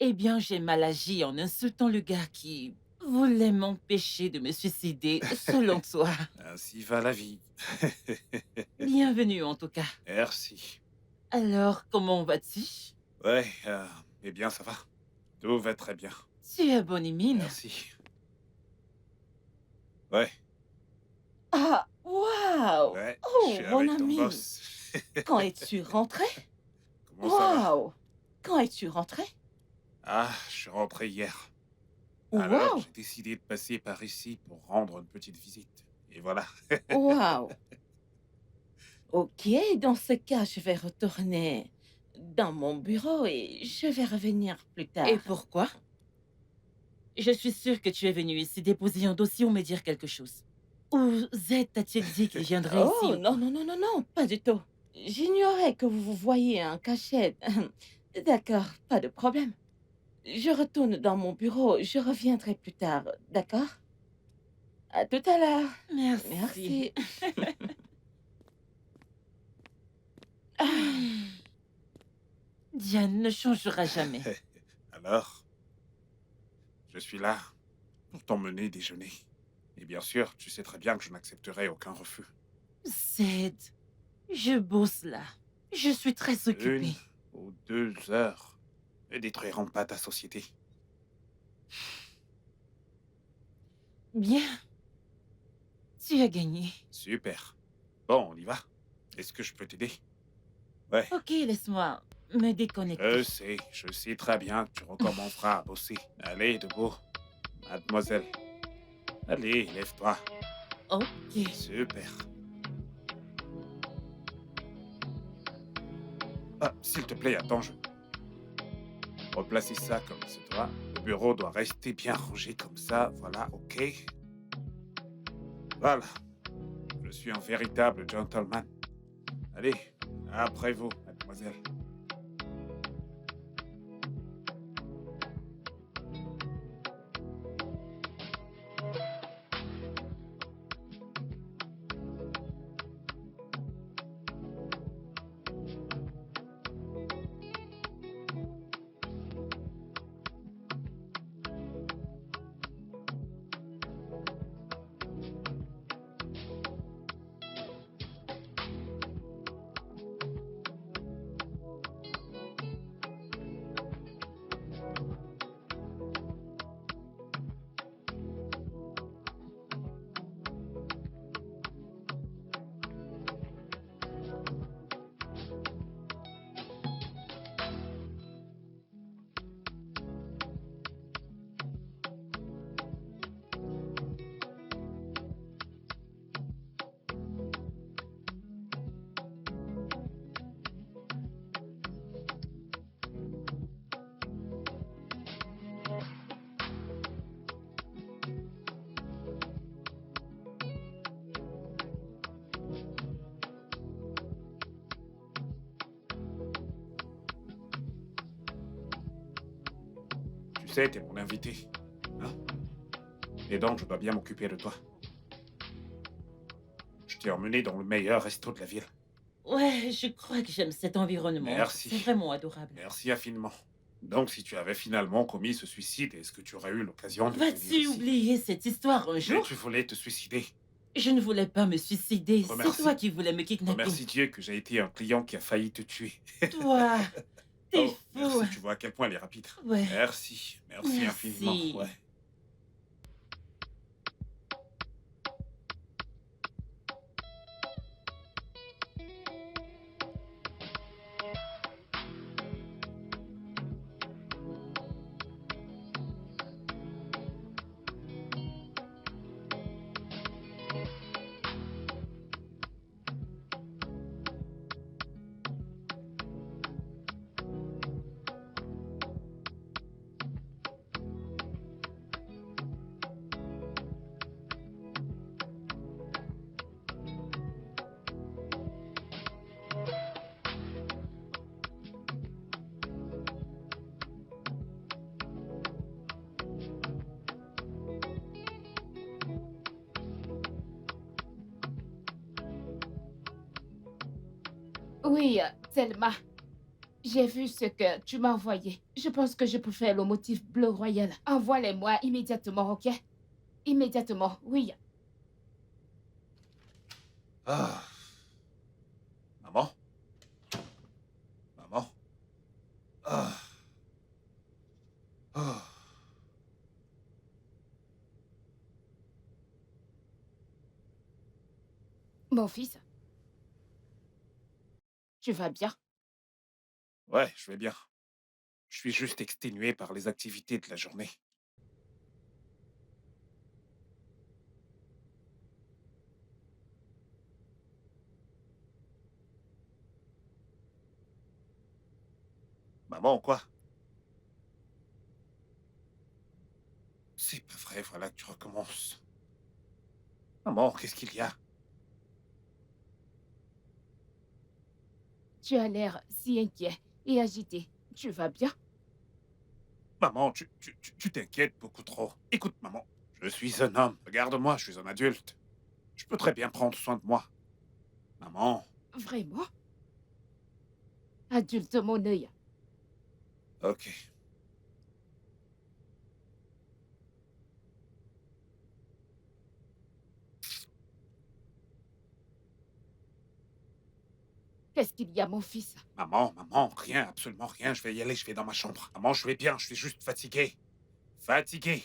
Eh bien, j'ai mal agi en insultant le gars qui voulait m'empêcher de me suicider, selon toi. Ainsi va la vie. Bienvenue, en tout cas. Merci. Alors, comment vas-tu? Ouais, eh bien, ça va. Tout va très bien. Tu as bonne mine. Merci. Ouais, Ah, waouh! ouais. Oh, je suis mon avec ton ami. boss. Quand es-tu rentré? Comment ça va? Waouh! Quand es-tu rentré? Ah, je suis rentré hier. Alors, Waouh! j'ai décidé de passer par ici pour rendre une petite visite. Et voilà. Waouh! Ok, dans ce cas, je vais retourner dans mon bureau et je vais revenir plus tard. Et pourquoi? Je suis sûre que tu es venu ici déposer un dossier ou me dire quelque chose. Ou Z t'a-t-il dit qu'il viendrait ici Oh, ou non, quoi? non, non, non, non, pas du tout. J'ignorais que vous vous voyiez en cachette. D'accord, pas de problème. Je retourne dans mon bureau, je reviendrai plus tard, d'accord? À tout à l'heure. Merci. Merci. Ah, Diane ne changera jamais. Alors, je suis là pour t'emmener déjeuner. Et bien sûr, tu sais très bien que je n'accepterai aucun refus. Z, je bosse là. Je suis très occupée. 1 ou 2 heures ne détruiront pas ta société. Bien. Tu as gagné. Super. Bon, on y va. Est-ce que je peux t'aider? Ouais. Ok, laisse-moi me déconnecter. Je sais très bien que tu recommenceras à bosser. Allez, debout. Mademoiselle. Allez, lève-toi. Ok. Super. Ah, s'il te plaît, attends, je... Replacer ça comme ce doit. Le bureau doit rester bien rangé comme ça. Voilà, ok. Voilà. Je suis un véritable gentleman. Allez, après vous, mademoiselle. Tu sais, t'es mon invité. Hein? Et donc, je dois bien m'occuper de toi. Je t'ai emmené dans le meilleur resto de la ville. Ouais, je crois que j'aime cet environnement. Merci. C'est vraiment adorable. Merci infiniment. Donc, si tu avais finalement commis ce suicide, est-ce que tu aurais eu l'occasion de venir Vas-tu ici? oublier cette histoire un Mais jour? tu voulais te suicider. Je ne voulais pas me suicider. C'est Remercie. toi qui voulais me kidnapper. Remercie Dieu que j'ai été un client qui a failli te tuer. Toi, t'es Oh, fou. merci, tu vois à quel point elle est rapide. Ouais. Merci, merci Merci. infiniment. Ouais. Oui, Selma. J'ai vu ce que tu m'as envoyé. Je pense que je peux faire le motif bleu royal. Envoie-les-moi immédiatement, ok? Immédiatement, oui. Ah. Maman? Maman? Ah. Ah. Mon fils, tu vas bien? Ouais, je vais bien. Je suis juste exténué par les activités de la journée. Maman, quoi? C'est pas vrai, voilà que tu recommences. Maman, qu'est-ce qu'il y a? Tu as l'air si inquiet et agité. Tu vas bien? Maman, tu t'inquiètes beaucoup trop. Écoute, maman, je suis un homme. Regarde-moi, je suis un adulte. Je peux très bien prendre soin de moi. Maman, Vraiment? Adulte, mon œil. ok. Qu'est-ce qu'il y a, mon fils? Maman, rien, absolument rien. Je vais y aller, je vais dans ma chambre. Maman, je vais bien, je suis juste fatigué. Fatigué.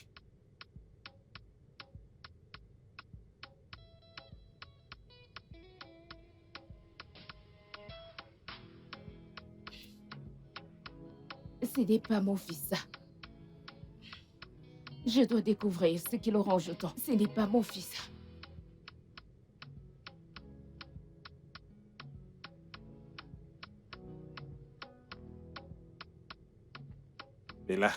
Ce n'est pas mon fils. Je dois découvrir ce qui le range autant. Ce n'est pas mon fils. Bella,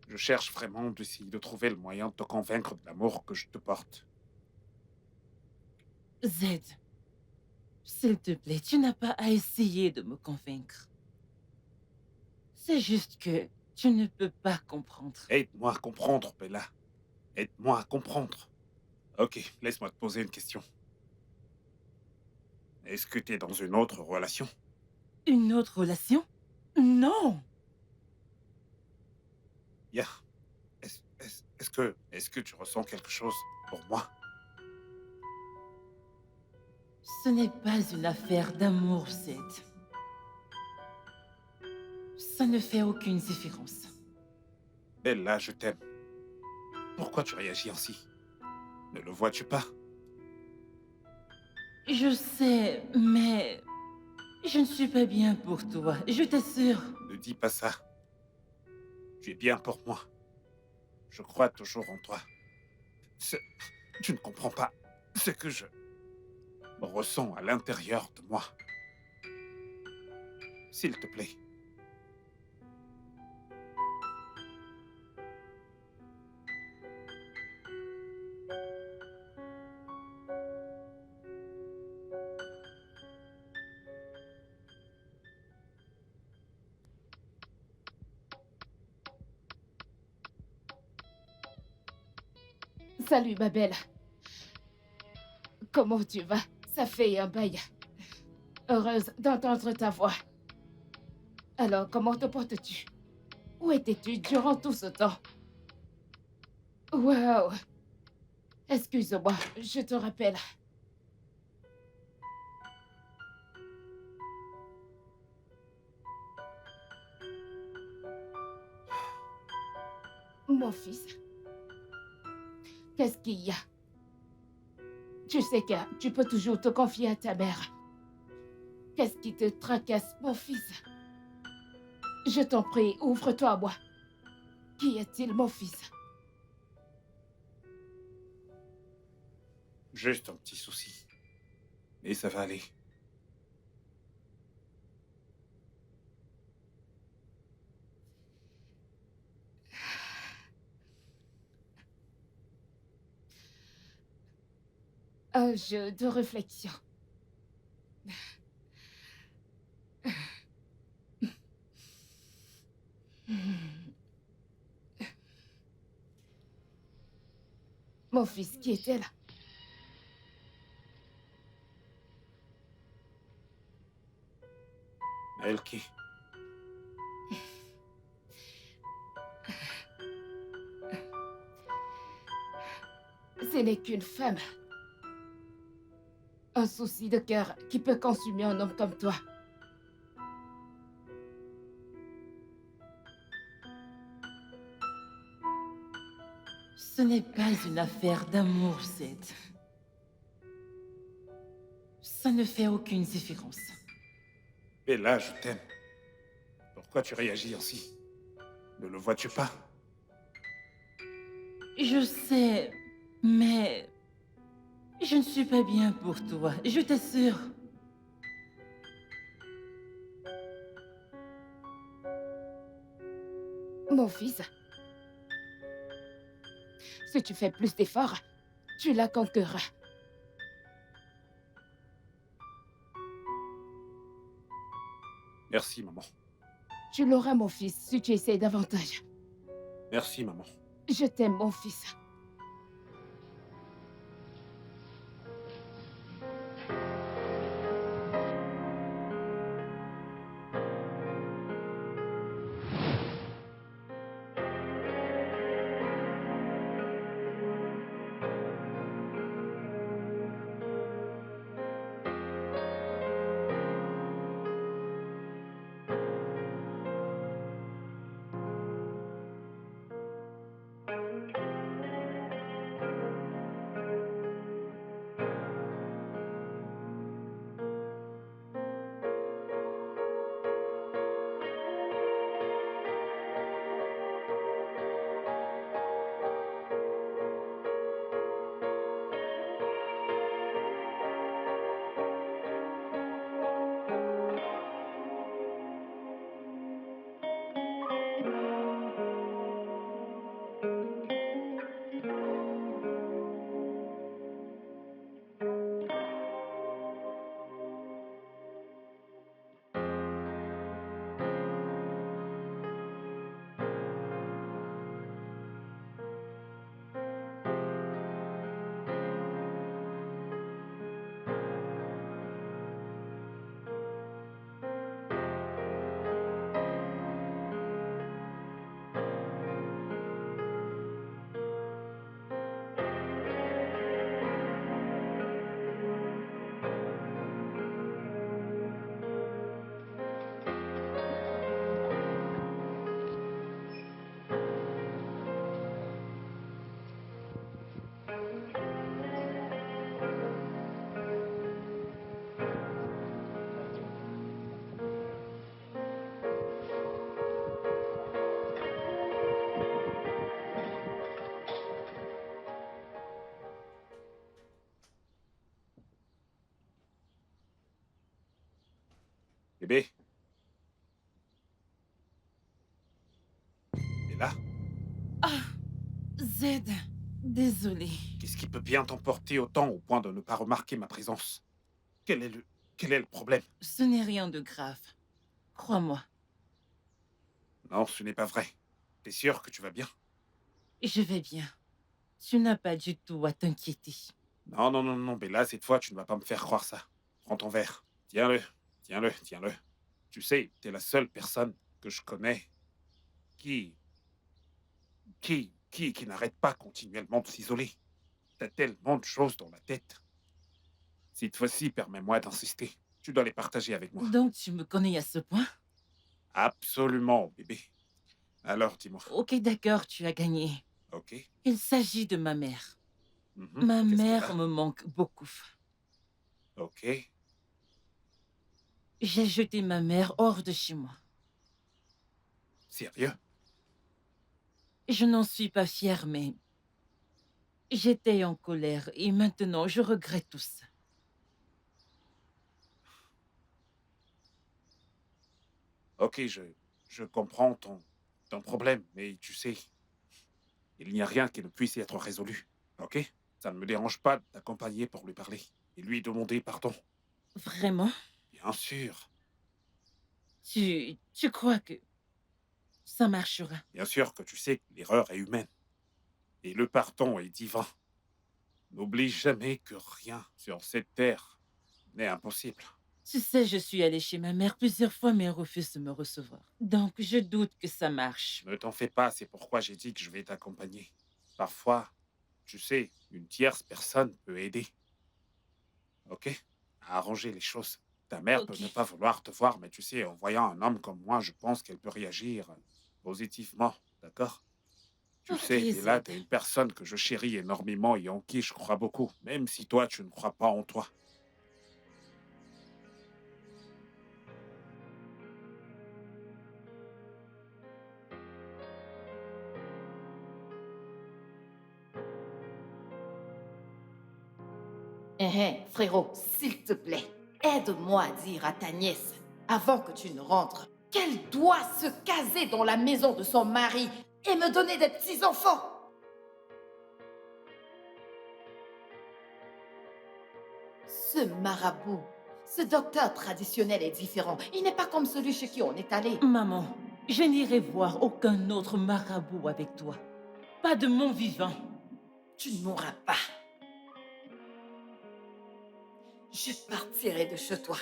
je cherche vraiment d'essayer de trouver le moyen de te convaincre de l'amour que je te porte. Z, s'il te plaît, tu n'as pas à essayer de me convaincre. C'est juste que tu ne peux pas comprendre. Aide-moi à comprendre, Bella. Aide-moi à comprendre. Ok, laisse-moi te poser une question. Est-ce que tu es dans une autre relation? Une autre relation? Non! Ya. Est-ce que tu ressens quelque chose pour moi? Ce n'est pas une affaire d'amour, Z. Ça ne fait aucune différence. Bella, je t'aime. Pourquoi tu réagis ainsi? Ne le vois-tu pas? Je sais, mais je ne suis pas bien pour toi, je t'assure. Ne dis pas ça. Tu es bien pour moi. Je crois toujours en toi. Tu ne comprends pas ce que je ressens à l'intérieur de moi. S'il te plaît. Salut, ma belle. Comment tu vas? Ça fait un bail. Heureuse d'entendre ta voix. Alors, comment te portes-tu? Où étais-tu durant tout ce temps? Wow. Excuse-moi, je te rappelle. Mon fils, qu'est-ce qu'il y a? Tu sais que tu peux toujours te confier à ta mère. Qu'est-ce qui te tracasse, mon fils? Je t'en prie, ouvre-toi à moi. Qu'y a-t-il, mon fils? Juste un petit souci. Mais ça va aller. Un jeu de réflexion. Mon fils, qui était là? Elle qui? Ce n'est qu'une femme. Un souci de cœur qui peut consumer un homme comme toi. Ce n'est pas une affaire d'amour, Z. Ça ne fait aucune différence. Bella, je t'aime. Pourquoi tu réagis ainsi? Ne le vois-tu pas? Je sais, mais je ne suis pas bien pour toi, je t'assure. mon fils. Si tu fais plus d'efforts, tu la conquerras. Merci, maman. Tu l'auras, mon fils, si tu essaies davantage. Merci, maman. Je t'aime, mon fils. Bébé. Bella, Zed, désolé. qu'est-ce qui peut bien t'emporter autant au point de ne pas remarquer ma présence? Quel est le problème? Ce n'est rien de grave. Crois-moi, Non, ce n'est pas vrai. T'es sûr que tu vas bien? je vais bien. Tu n'as pas du tout à t'inquiéter. Non, non, non, non, Bella, cette fois, tu ne vas pas me faire croire ça. Prends ton verre. Tiens-le, tiens-le, tiens-le. Tu sais, t'es la seule personne que je connais qui n'arrête pas continuellement de s'isoler. T'as tellement de choses dans la tête. Cette fois-ci, permets-moi d'insister. Tu dois les partager avec moi. Donc tu me connais à ce point? Absolument, bébé. Alors, dis-moi. Ok, d'accord, tu as gagné. Ok. Il s'agit de ma mère. Mhm. Ma Qu'est-ce qu'elle mère a? me manque beaucoup. Ok. J'ai jeté ma mère hors de chez moi. Sérieux? Je n'en suis pas fière, mais j'étais en colère et maintenant je regrette tout ça. Ok, je comprends ton problème, mais tu sais, il n'y a rien qui ne puisse y être résolu. Ok? Ça ne me dérange pas de t'accompagner pour lui parler et lui demander pardon. Vraiment? Bien sûr. Tu crois que ça marchera? Bien sûr que tu sais que l'erreur est humaine et le pardon est divin. N'oublie jamais que rien sur cette terre n'est impossible. Tu sais, je suis allée chez ma mère plusieurs fois, mais elle refuse de me recevoir. Donc, je doute que ça marche. Ne t'en fais pas, c'est pourquoi j'ai dit que je vais t'accompagner. Parfois, tu sais, une tierce personne peut aider. Ok? À arranger les choses. Ta mère peut Ok. ne pas vouloir te voir, mais tu sais, en voyant un homme comme moi, je pense qu'elle peut réagir positivement. D'accord? Tu Ok, sais, Bella, Zed. t'es une personne que je chéris énormément et en qui je crois beaucoup, même si toi, tu ne crois pas en toi. Frérot, s'il te plaît, aide-moi à dire à ta nièce, avant que tu ne rentres, qu'elle doit se caser dans la maison de son mari et me donner des petits-enfants. Ce marabout, ce docteur traditionnel est différent. Il n'est pas comme celui chez qui on est allé. Maman, je n'irai voir aucun autre marabout avec toi. Pas de mon vivant. Tu ne mourras pas. Je partirai de chez toi.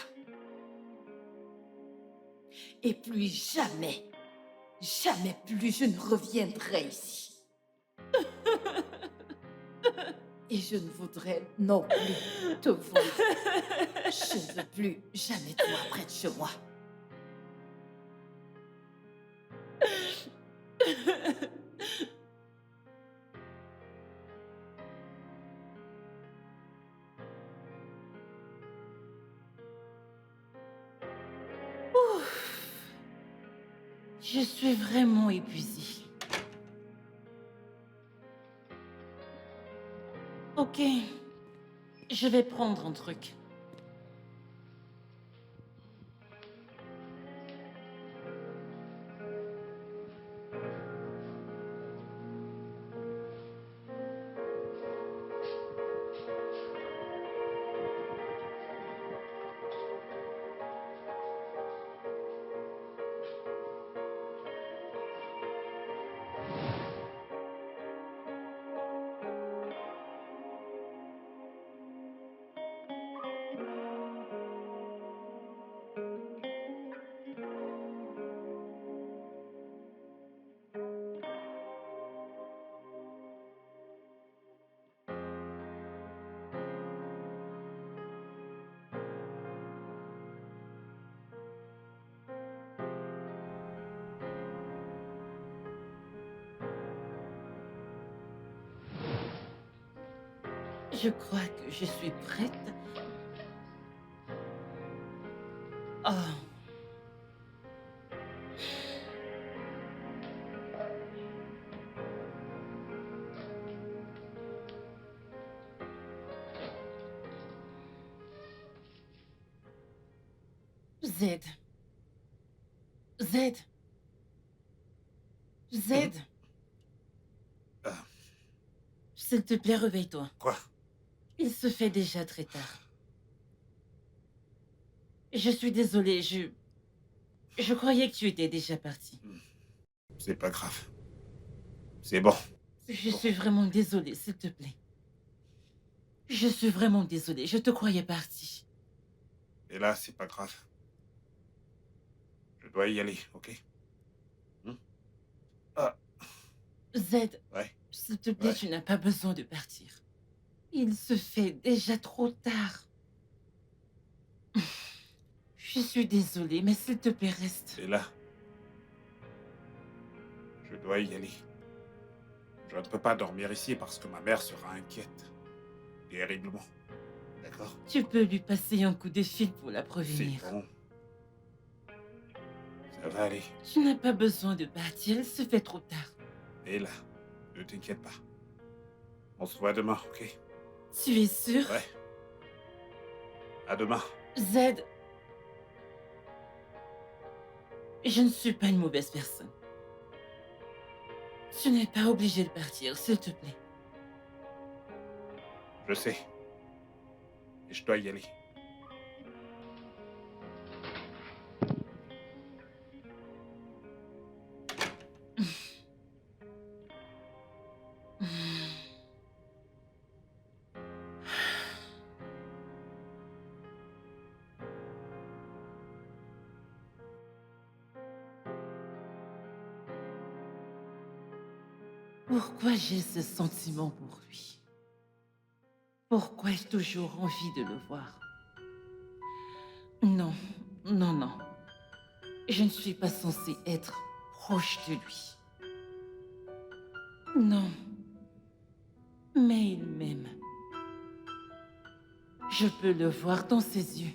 Et plus jamais, jamais plus je ne reviendrai ici. Et je ne voudrais non plus te voir. Je ne veux plus jamais te voir près de chez moi. Je suis vraiment épuisée. Ok, je vais prendre un truc. Je crois que je suis prête. Oh. Z. Z. Z. S'il te plaît, réveille-toi. Quoi? Il se fait déjà très tard. Je suis désolée, je croyais que tu étais déjà parti. C'est pas grave. C'est bon. Je suis vraiment désolée, s'il te plaît. Je suis vraiment désolée, je te croyais parti. Et là, c'est pas grave. Je dois y aller, ok? Z, Ouais. s'il te plaît, Ouais. tu n'as pas besoin de partir. Il se fait déjà trop tard. Je suis désolée, mais s'il te plaît, reste. Et là, je dois y aller. Je ne peux pas dormir ici parce que ma mère sera inquiète. Terriblement. D'accord? Tu peux lui passer un coup de fil pour la C'est prévenir. bon. Ça va aller. Tu n'as pas besoin de partir, il se fait trop tard. Et là, ne t'inquiète pas. On se voit demain, ok? Tu es sûr? Ouais. À demain. Z, je ne suis pas une mauvaise personne. Tu n'es pas obligé de partir, s'il te plaît. Je sais. Et je dois y aller. Pourquoi j'ai ce sentiment pour lui? Pourquoi ai-je toujours envie de le voir? Non, non, non. Je ne suis pas censée être proche de lui. Non. Mais il m'aime. Je peux le voir dans ses yeux.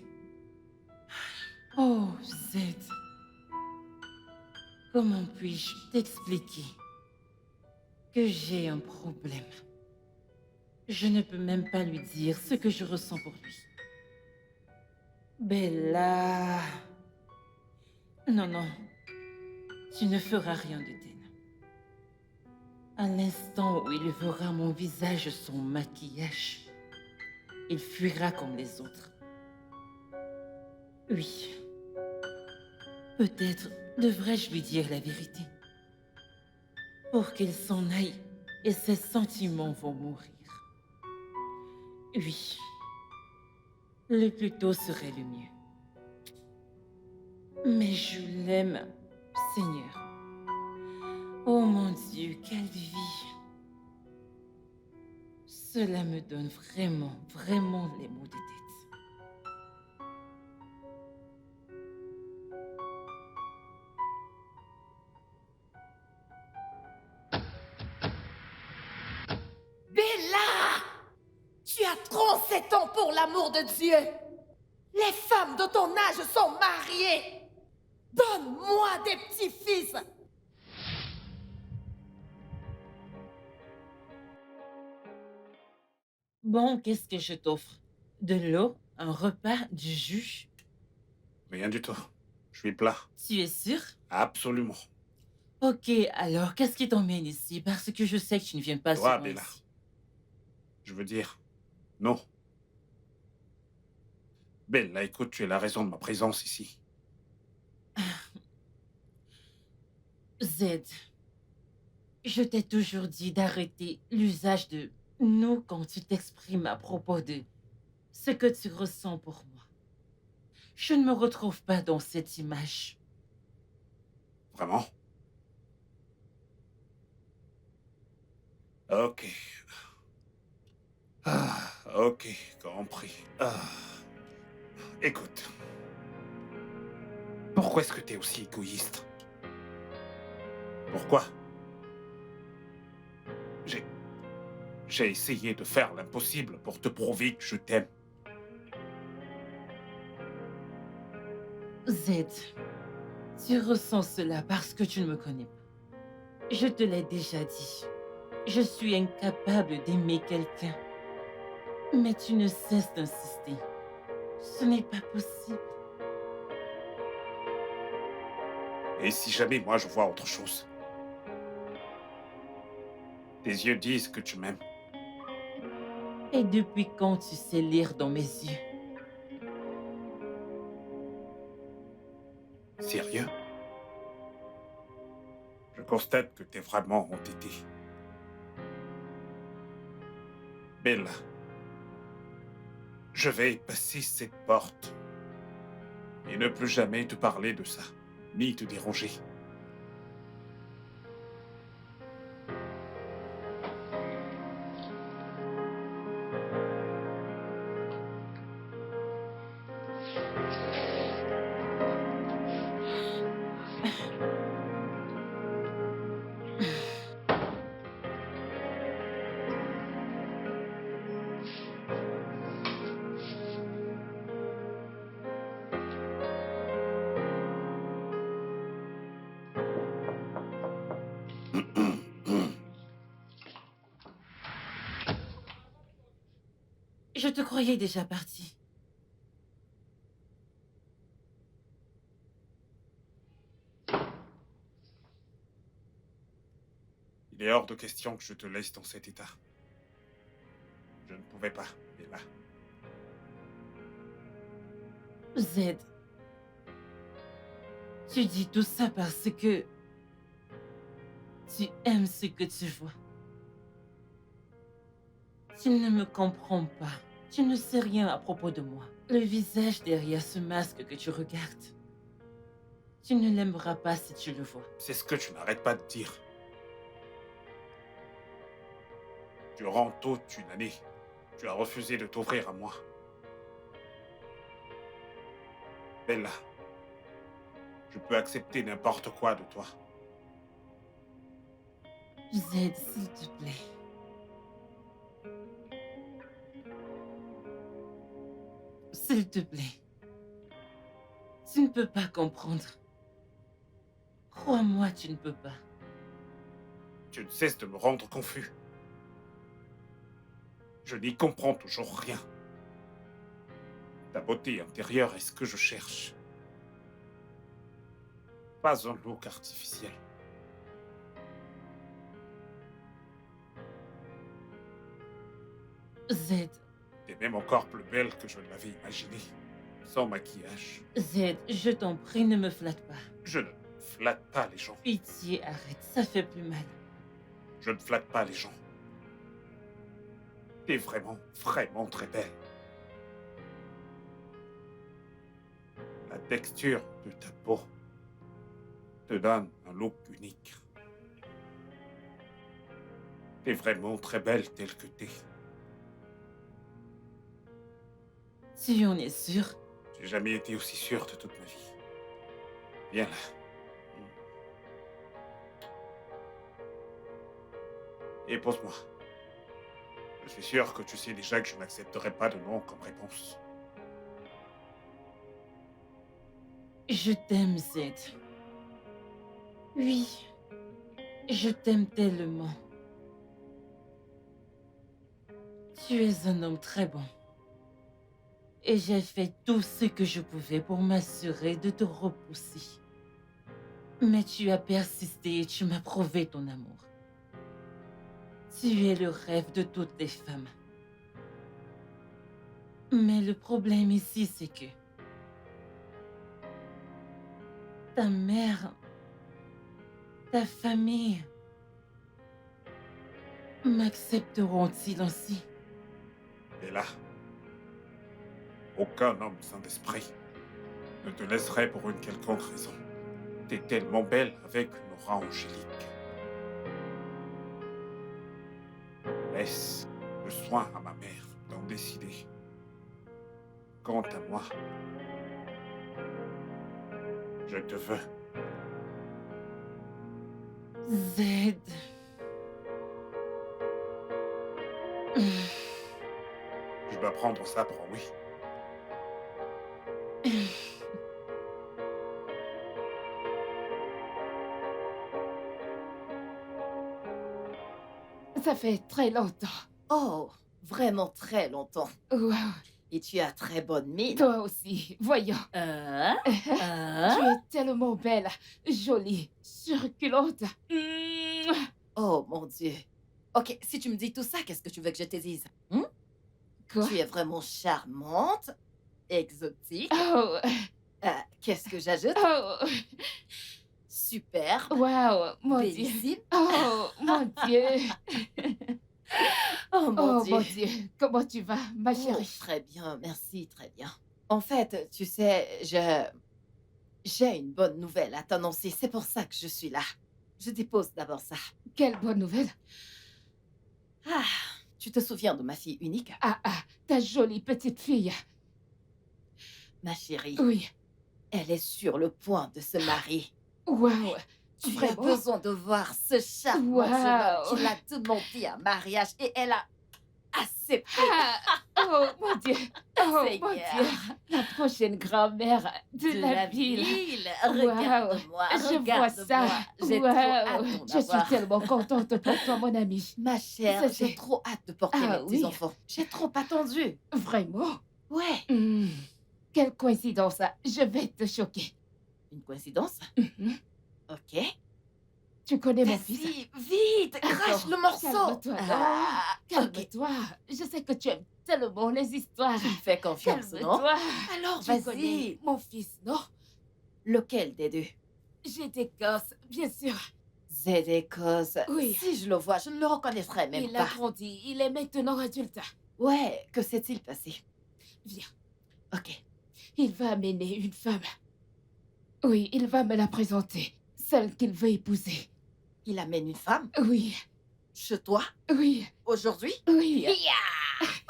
Oh, Z. Comment puis-je t'expliquer que j'ai un problème? Je ne peux même pas lui dire ce que je ressens pour lui. Bella. Non, non, Tu ne feras rien de tel. À l'instant où il verra mon visage sans maquillage, il fuira comme les autres. Oui. Peut-être devrais-je lui dire la vérité. Pour qu'il s'en aille et ses sentiments vont mourir. Oui. Le plus tôt serait le mieux. Mais je l'aime, Seigneur. Oh mon Dieu, quelle vie! Cela me donne vraiment, vraiment les maux de tête. Bella! Tu as 37 ans pour l'amour de Dieu! Les femmes de ton âge sont mariées! Donne-moi des petits-fils! Bon, qu'est-ce que je t'offre? De l'eau, un repas, du jus? Rien du tout. Je suis plat. Tu es sûr? Absolument. Ok, alors qu'est-ce qui t'emmène ici? Parce que je sais que tu ne viens pas Toi, souvent Bella. ici. Je veux dire, non. Bella, écoute, tu es la raison de ma présence ici. Z, je t'ai toujours dit d'arrêter l'usage de nous quand tu t'exprimes à propos de ce que tu ressens pour moi. Je ne me retrouve pas dans cette image. Vraiment? Ok. Ok, compris. Écoute. Pourquoi est-ce que t'es aussi égoïste? Pourquoi? J'ai essayé de faire l'impossible pour te prouver que je t'aime. Z, tu ressens cela parce que tu ne me connais pas. Je te l'ai déjà dit. Je suis incapable d'aimer quelqu'un. Mais tu ne cesses d'insister. Ce n'est pas possible. Et si jamais moi je vois autre chose? Tes yeux disent que tu m'aimes. Et depuis quand tu sais lire dans mes yeux? Sérieux? Je constate que t'es vraiment entêté. Bella, je vais passer cette porte et ne plus jamais te parler de ça, ni te déranger. Je te croyais déjà parti. Il est hors de question que je te laisse dans cet état. Je ne pouvais pas, Bella. Z, tu dis tout ça parce que tu aimes ce que tu vois. Tu ne me comprends pas. Tu ne sais rien à propos de moi. Le visage derrière ce masque que tu regardes. Tu ne l'aimeras pas si tu le vois. C'est ce que tu n'arrêtes pas de dire. Durant toute une année, tu as refusé de t'ouvrir à moi. Bella, je peux accepter n'importe quoi de toi. Z, s'il te plaît. S'il te plaît. Tu ne peux pas comprendre. Crois-moi, tu ne peux pas. Tu ne cesses de me rendre confus. Je n'y comprends toujours rien. Ta beauté intérieure est ce que je cherche. Pas un look artificiel. Z, T'es même encore plus belle que je ne l'avais imaginé. Sans maquillage. Z, je t'en prie, ne me flatte pas. Je ne flatte pas les gens. Pitié, arrête, ça fait plus mal. Je ne flatte pas les gens. T'es vraiment, vraiment très belle. La texture de ta peau te donne un look unique. T'es vraiment très belle telle que t'es. Tu en es sûr? J'ai jamais été aussi sûr de toute ma vie. Viens là. Et pose-moi. Je suis sûr que tu sais déjà que je n'accepterai pas de non comme réponse. Je t'aime, Z. Oui, je t'aime tellement. Tu es un homme très bon. Et j'ai fait tout ce que je pouvais pour m'assurer de te repousser. Mais tu as persisté et tu m'as prouvé ton amour. Tu es le rêve de toutes les femmes. Mais le problème ici, c'est que ta mère, ta famille, m'accepteront-ils aussi? Et là, aucun homme sans esprit ne te laisserait pour une quelconque raison. T'es tellement belle avec une aura angélique. Laisse le soin à ma mère d'en décider. Quant à moi, je te veux. Z. Je dois prendre ça pour un oui. Ça fait très longtemps. Oh, vraiment très longtemps. Wow. Et tu as très bonne mine. Toi aussi, voyons. Tu es tellement belle, jolie, succulente. Oh mon Dieu. Ok, si tu me dis tout ça, qu'est-ce que tu veux que je te dise? Quoi? Tu es vraiment charmante, exotique. Oh, Qu'est-ce que j'ajoute? oh, Superbe, wow, mon Dieu. bellissime. Oh, mon Dieu. Oh mon Oh, Dieu. mon Dieu. Comment tu vas, ma Oh, chérie? très bien, merci, très bien. En fait, tu sais, j'ai une bonne nouvelle à t'annoncer. C'est pour ça que je suis là. Je dépose d'abord ça. Quelle bonne nouvelle. Ah, tu te souviens de ma fille unique? Ah, ta jolie petite fille. Ma chérie, Oui. elle est sur le point de se marier. Wow. Tu as Vraiment? besoin de voir ce charmant jeune homme qui l'a demandé en mariage et elle a accepté. Oh, mon Dieu. Oh, Seigneur. mon Dieu. La prochaine grand-mère de la ville. Regarde-moi, Je vois ça. regarde-moi. J'ai trop hâte d'en Je suis avoir. tellement contente pour toi, mon amie. Ma chère, Ça, c'est- j'ai trop hâte de porter Ah, mes oui. petits-enfants. J'ai trop attendu. Vraiment? Ouais. Quelle coïncidence. Je vais te choquer. Une coïncidence? Mhm. Ok. Tu connais mon Vas-y, fils? vite, crache Attends, le morceau. calme-toi, Ah, ok. Calme-toi. Je sais que tu aimes tellement les histoires. Tu me fais confiance, non? Calme-toi. Alors, Tu connais vas-y. mon fils, non? Lequel des deux? J'ai des gosses, bien sûr. Zedekos. Oui. Si je le vois, je ne le reconnaîtrais même Il a pas. grandi. Il est maintenant adulte. Ouais, que s'est-il passé? Viens. Ok. Il va amener une femme. Oui, il va me la présenter. Celle qu'il veut épouser. Il amène une femme Oui, chez toi oui, aujourd'hui? oui.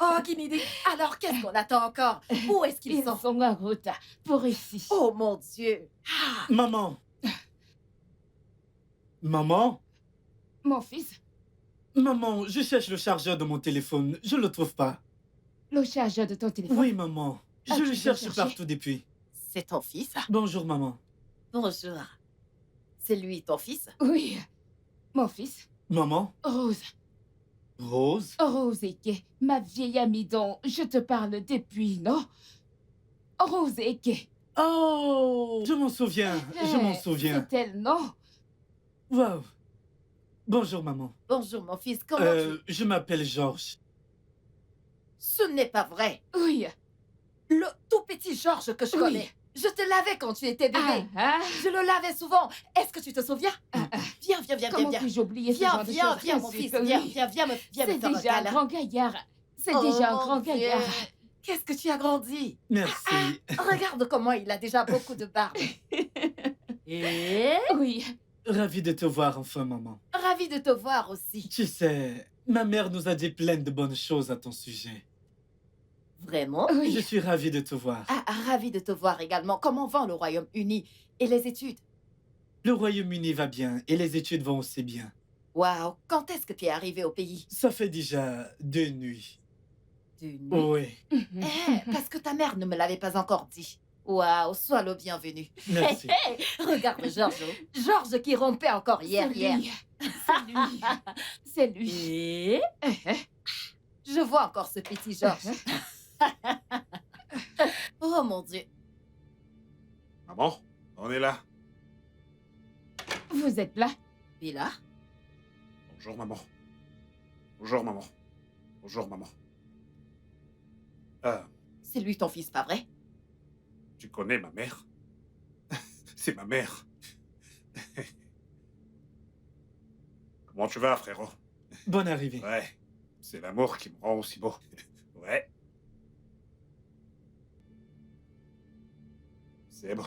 Oh, Guinidé. Alors, qu'est-ce qu'on attend encore? Où est-ce qu'ils Ils sont? sont en route pour ici. Oh mon Dieu. Ah, Maman. Maman. Mon fils, Maman, je cherche le chargeur de mon téléphone. Je ne le trouve pas. le chargeur de ton téléphone. Oui, maman. Ah, Je tu le veux cherche chercher? partout depuis. c'est ton fils? Bonjour, maman. Bonjour. C'est lui, ton fils? Oui, mon fils. Maman. Rose. Rose. Rose Eke, ma vieille amie dont je te parle depuis, non? Rose Eke. Oh, je m'en souviens, je m'en souviens. C'est elle, non? Wow. Bonjour, maman. Bonjour, mon fils. Comment Je m'appelle Georges. Ce n'est pas vrai. Oui. Le tout petit Georges que je connais. Je te lavais quand tu étais bébé. Je le lavais souvent. Est-ce que tu te souviens? Viens, viens, viens, Comment viens. puis-je oublier ce Viens, genre de viens, choses? viens, Bien mon sûr fils. que Viens, oui. viens, viens me C'est faire un déjà un câlin. grand gaillard. C'est Oh, déjà un mon grand Dieu. gaillard. Qu'est-ce que tu as grandi? Merci. Regarde comment il a déjà beaucoup de barbe. Et Oui. Ravi de te voir enfin, maman. ravi de te voir aussi. Tu sais, ma mère nous a dit plein de bonnes choses à ton sujet. Vraiment? Oui. Je suis ravi de te voir. Ah, ravi de te voir également. Comment va le Royaume-Uni et les études? Le Royaume-Uni va bien et les études vont aussi bien. Waouh, quand est-ce que tu es arrivé au pays? Ça fait déjà 2 nuits. D'une Oui, parce que ta mère ne me l'avait pas encore dit. Waouh, sois le bienvenu. merci. Regarde Georges. Georges qui rompait encore hier. C'est lui. C'est lui. Et je vois encore ce petit Georges. Oh mon Dieu. Maman, on est là. Vous êtes là? Bila, Bonjour, maman. Bonjour, maman. Bonjour, maman. c'est lui ton fils, pas vrai? Tu connais ma mère? C'est ma mère. Comment tu vas, frérot? Bonne arrivée. Ouais, c'est l'amour qui me rend aussi beau. Ouais. C'est bon,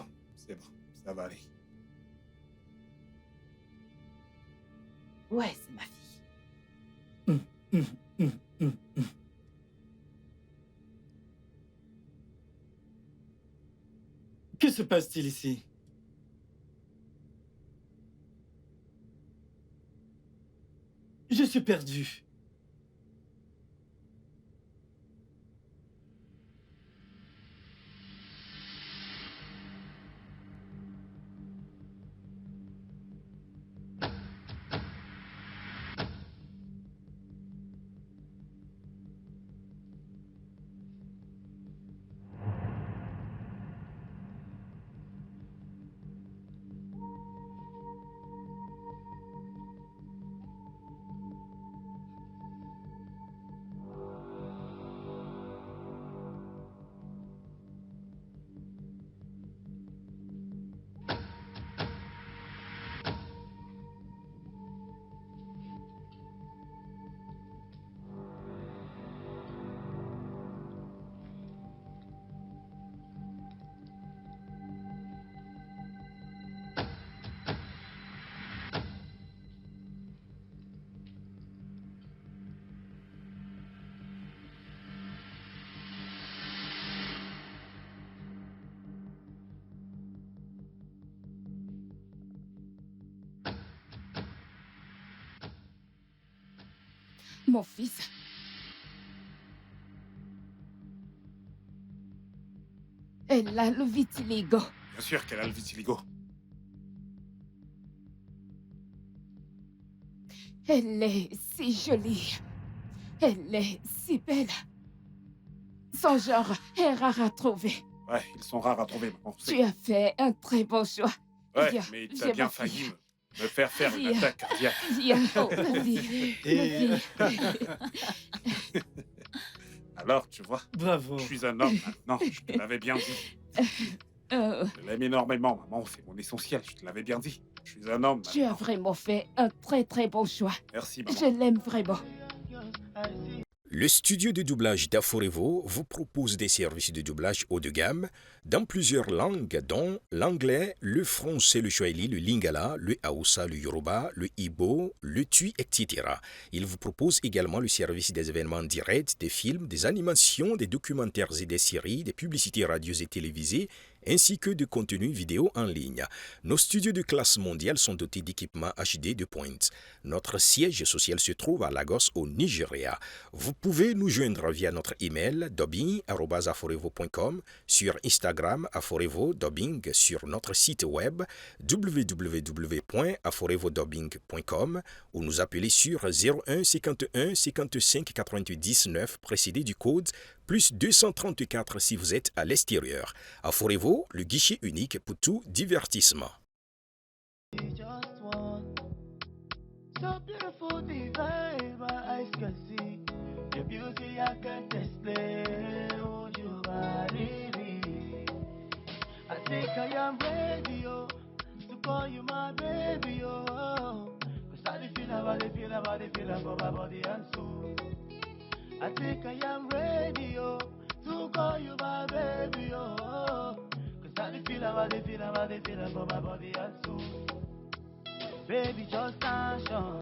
ça va aller. Ouais, c'est ma fille. Que se passe-t-il ici? Je suis perdu. Mon fils. Elle a le vitiligo. Bien sûr qu'elle a le vitiligo. Elle est si jolie. Elle est si belle. Son genre est rare à trouver. Ouais, ils sont rares à trouver, maman. Tu as fait un très beau choix. Ouais, Viens, mais j'ai t'as bien ma fille. failli me faire faire une Viens. attaque cardiaque. Viens, vas-y. Et- Ma fille. Alors, tu vois, Bravo. je suis un homme maintenant, je te l'avais bien dit. Je l'aime énormément, maman, c'est mon essentiel, je te l'avais bien dit. Je suis un homme Tu as maintenant. vraiment fait un très très bon choix. Merci, maman. Je l'aime vraiment. Le studio de doublage d'Aforevo vous propose des services de doublage haut de gamme dans plusieurs langues, dont l'anglais, le français, le swahili, le lingala, le haoussa, le yoruba, le ibo, le tui, etc. Il vous propose également le service des événements directs, des films, des animations, des documentaires et des séries, des publicités radios et télévisées, ainsi que de contenus vidéo en ligne. Nos studios de classe mondiale sont dotés d'équipements HD de pointe. Notre siège social se trouve à Lagos, au Nigeria. Vous pouvez nous joindre via notre email dubbing@aforevo.com, sur Instagram Aforevo Dubbing, sur notre site web www.aforevodubbing.com ou nous appeler sur 01 51 55 88 19 précédé du code plus 234 si vous êtes à l'extérieur. Aforevo Info, le guichet unique pour tout divertissement. So beautiful, divine, my eyes can see. Your beauty I can't explain. Oh, you are really. I think I am ready, oh, to call you my baby, oh. Cause I feel about it, feel about it, feel about my body and soul. I think I am ready, oh, to call you my baby, oh. Cause I feel about it, feel about it, feel about my body and soul. Baby, just action.